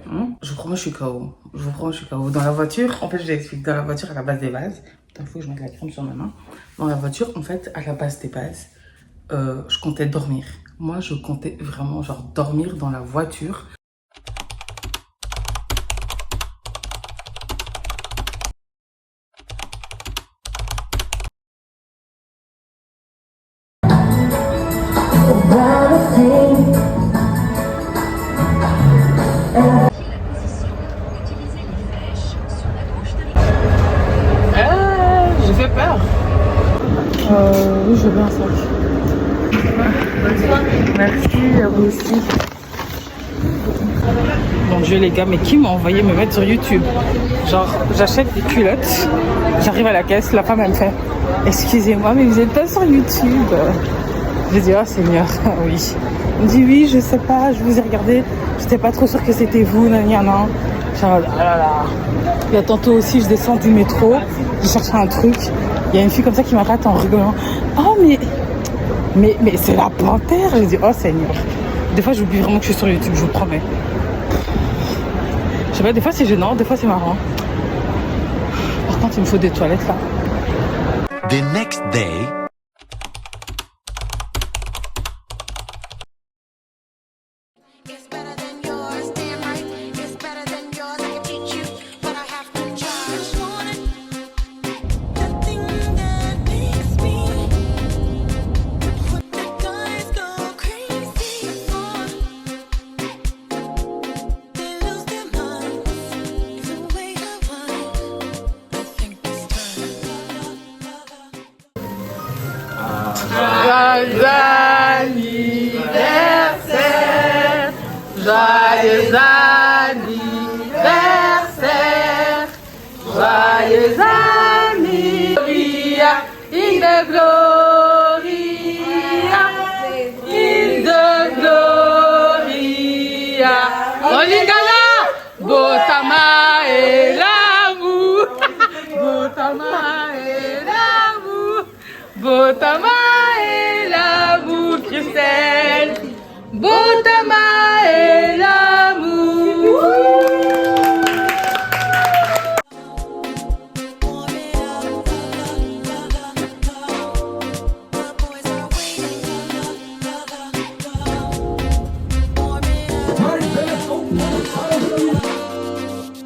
je vous promets, je suis KO. Je vous promets, je suis KO. Dans la voiture, en fait, je l'explique. Dans la voiture, à la base des bases, il faut que je mette la crème sur mes mains. Dans la voiture, en fait, à la base des bases, je comptais dormir. Moi, je comptais vraiment, genre, dormir dans la voiture. J'ai fait peur. Oui, je veux bien ça. Merci à vous aussi. Bon Dieu les gars, mais qui m'a envoyé me mettre sur YouTube? Genre, j'achète des culottes, j'arrive à la caisse, la femme elle me fait excusez-moi, mais vous êtes pas sur YouTube? J'ai dit oh Seigneur, oui. Elle me dit oui, je sais pas, je vous ai regardé, j'étais pas trop sûre que c'était vous, nan. Genre, oh là là. Il y a tantôt aussi, je descends du métro, je cherche un truc, il y a une fille comme ça qui m'arrête en rigolant. Oh mais c'est la panthère. J'ai dit oh Seigneur. Des fois j'oublie vraiment que je suis sur YouTube, je vous promets. Je sais pas, des fois c'est gênant, des fois c'est marrant. Par contre il me faut des toilettes là. The next day. It's better than yours. Damn right, it's better than yours. I can teach you, but I have to charge. The thing that makes me what the guys go crazy for. They lose their minds. The way I want. I think it's time. Joyeux anniversaire, joyeux anniversaire, joyeux anniversaire, in the gloria, Olingala, Botama et l'amour, Botama et l'amour, Botama et l'amour, Christelle, Botama et l'amour. Warm it up, my boys are waiting. Warm it up,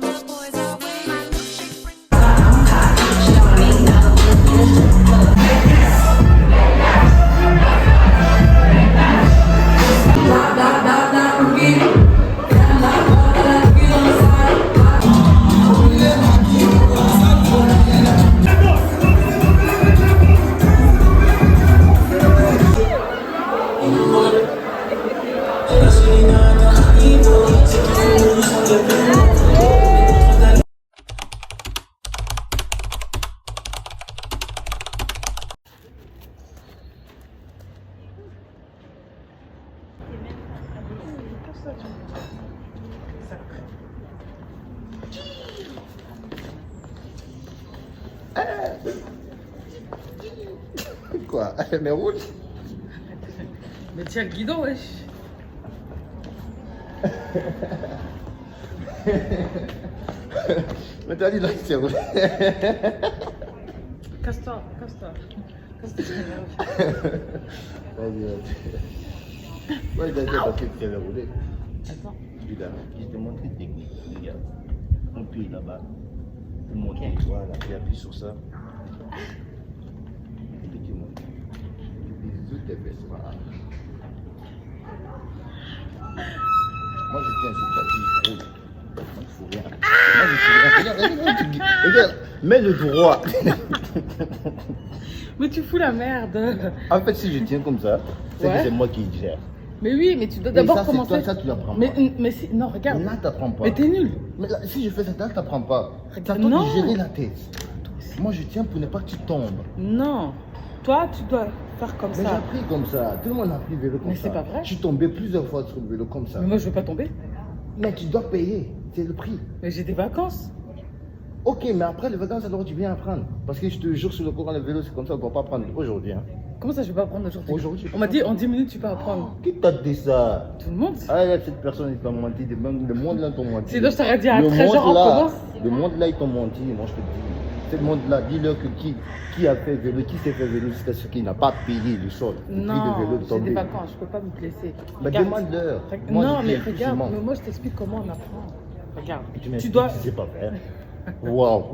my boys are waiting. Quoi? Mais roule. Mais tiens le guidon, wesh. Mais t'as dit là qu'il s'est roulé. Casse-toi, casse-toi. Qu'est-ce que tu m'énerves? Vas-y, vas-y. Ouais, d'accord, parce que tu avais roulé. Attends. Regarde, je te montre une technique. Regarde. On plie là-bas. Tu montes, voilà, tu appuies sur ça. Et puis tu montes. Tu bisous tes fesses, voilà. Moi je tiens sur ta fille, je roule. Moi je fous rien. Moi je fous rien. Regarde, mets le droit. Mais tu fous la merde. En fait, si je tiens comme ça, c'est Ouais. que c'est moi qui gère. Mais oui, mais tu dois Et d'abord ça, c'est commencer. toi, ça, tu l'apprends pas. Mais si... Non, regarde. Là, t'apprends pas. Mais t'es nul. Mais là, si je fais ça, là, t'apprends pas. C'est à Non. toi de gérer la tête. Moi, je tiens pour ne pas que tu tombes. Non. Toi, tu dois faire comme Mais j'ai ça. appris comme ça. Tout le monde a appris le vélo comme Mais ça. c'est pas vrai. Je suis tombé plusieurs fois sur le vélo comme ça. Mais moi, je veux pas tomber. Mais tu dois payer. C'est le prix. Mais j'ai des vacances. Ok, mais après les vacances, alors tu viens apprendre. Parce que je te jure sur le courant, le vélo, c'est comme ça, on ne va pas apprendre aujourd'hui. Hein. Comment ça, je vais pas apprendre aujourd'hui? Aujourd'hui, tu peux On m'a dit pas. en 10 minutes, tu peux apprendre. Qui t'a dit ça? Tout le monde. Ah, là, cette personne, il t'a menti. Le monde là, ils t'ont menti. Sinon, je t'aurais dit à Le 13 monde heures, on là, commence. Le monde là, ils t'ont menti. Moi, je te dis. Ce monde-là, dis-leur que qui a fait vélo, qui s'est fait vélo, c'est celui qui n'a pas payé le sol. Le prix de vélo Non, de j'ai des tomber. vacances, je peux pas me blesser. Mais Regarde. demande-leur. Moi, Non, je mais tiens plus regarde, seulement. mais moi, je t'explique comment on apprend. Regarde. Et Tu m'expliques dois. si c'est pas faire. Waouh.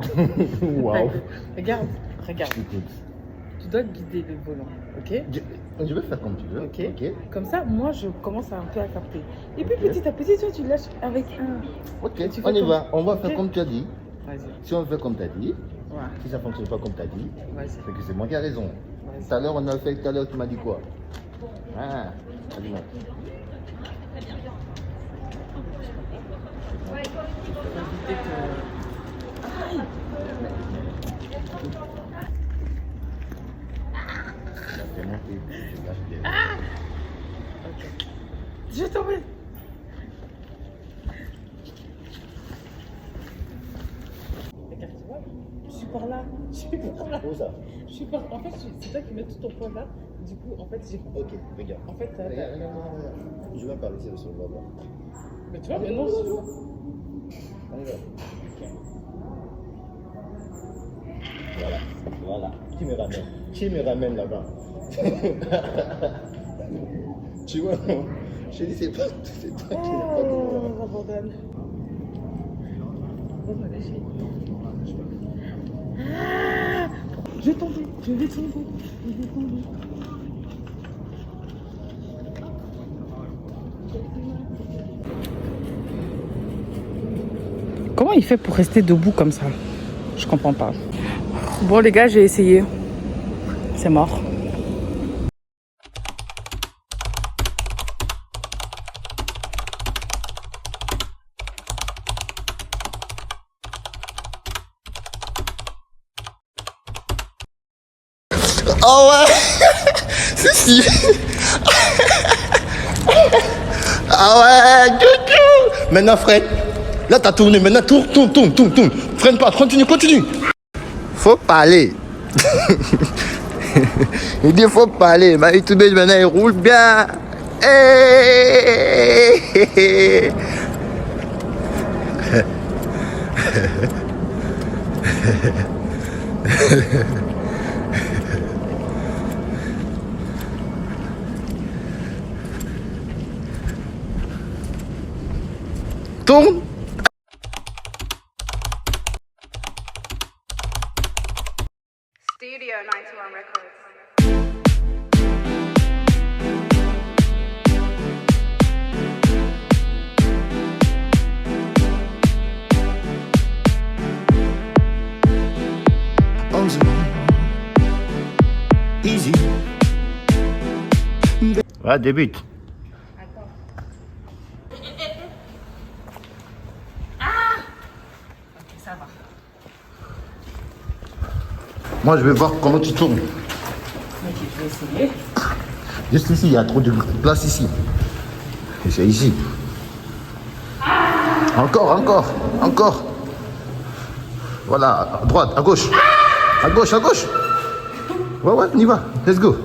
Waouh. Regarde, regarde. Écoute, Tu dois guider le volant, ok? je vais faire comme tu veux. Ok. Comme ça, moi, je commence un peu à capter. Et puis, Ok. petit à petit, toi, tu lâches avec un. Ok, Et tu fais on y comme- va. On va faire Ok. comme tu as dit. Vas-y. Si on fait comme tu as dit, Ouais. si ça ne fonctionne pas comme tu as dit, Vas-y. c'est que c'est moi qui ai raison. Vas-y. Tout à l'heure, on a fait, tout à l'heure, tu m'as dit quoi? Ah, dis-moi. Éviter que- C'est moi qui je lâche des- Ok. Je vais tomber. Regarde, tu vois, je suis par là. Je suis par là. Où ça? Je suis par. En fait, c'est toi qui mets tout ton poids là. Du coup, en fait, j'ai. Ok, regarde. En fait, Regarde, regarde. Je vais parler sur le bord là. Mais tu vois, maintenant, je. On y va. Voilà, voilà. Qui me ramène? Qui me ramène là-bas? Tu vois, non? Je dis, c'est toi qui n'as pas de Oh, moi. j'abandonne. Oh, ma lâcher. Ah, je vais tomber, je vais tomber, je vais tomber. Comment il fait pour rester debout comme ça? Je comprends pas. Bon les gars, j'ai essayé. C'est mort. Ah ouais. C'est si. Ah ouais. Tchou-tchou. Maintenant, freine. Là, t'as tourné. Maintenant, tourne. Freine pas. Continue. Faut parler. Il dit faut parler. Ma YouTube maintenant, il roule bien. Hey. Tourne. Studio 91 Records. On the moon. Easy. Ouais, débute. Ça va. Moi, je vais voir comment tu tournes. Ok, je vais essayer. Juste ici, il y a trop de place ici. Et c'est ici. Encore. Voilà, à droite, à gauche. À gauche. Ouais, on y va. Let's go.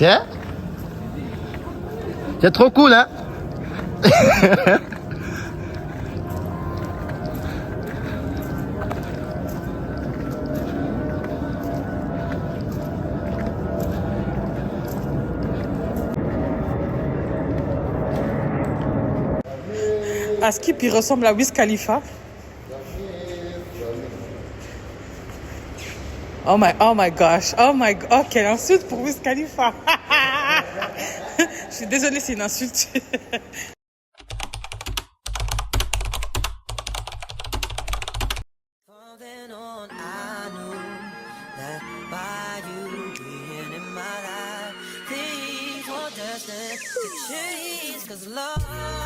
Tiens. C'est trop cool, hein? Askip, il ressemble à Wiz Khalifa. Oh my gosh. Oh, quelle insulte pour Wiz Khalifa. Je suis désolée, c'est une insulte. Then on, I knew that by you being in my life, things were destined to change. 'Cause love.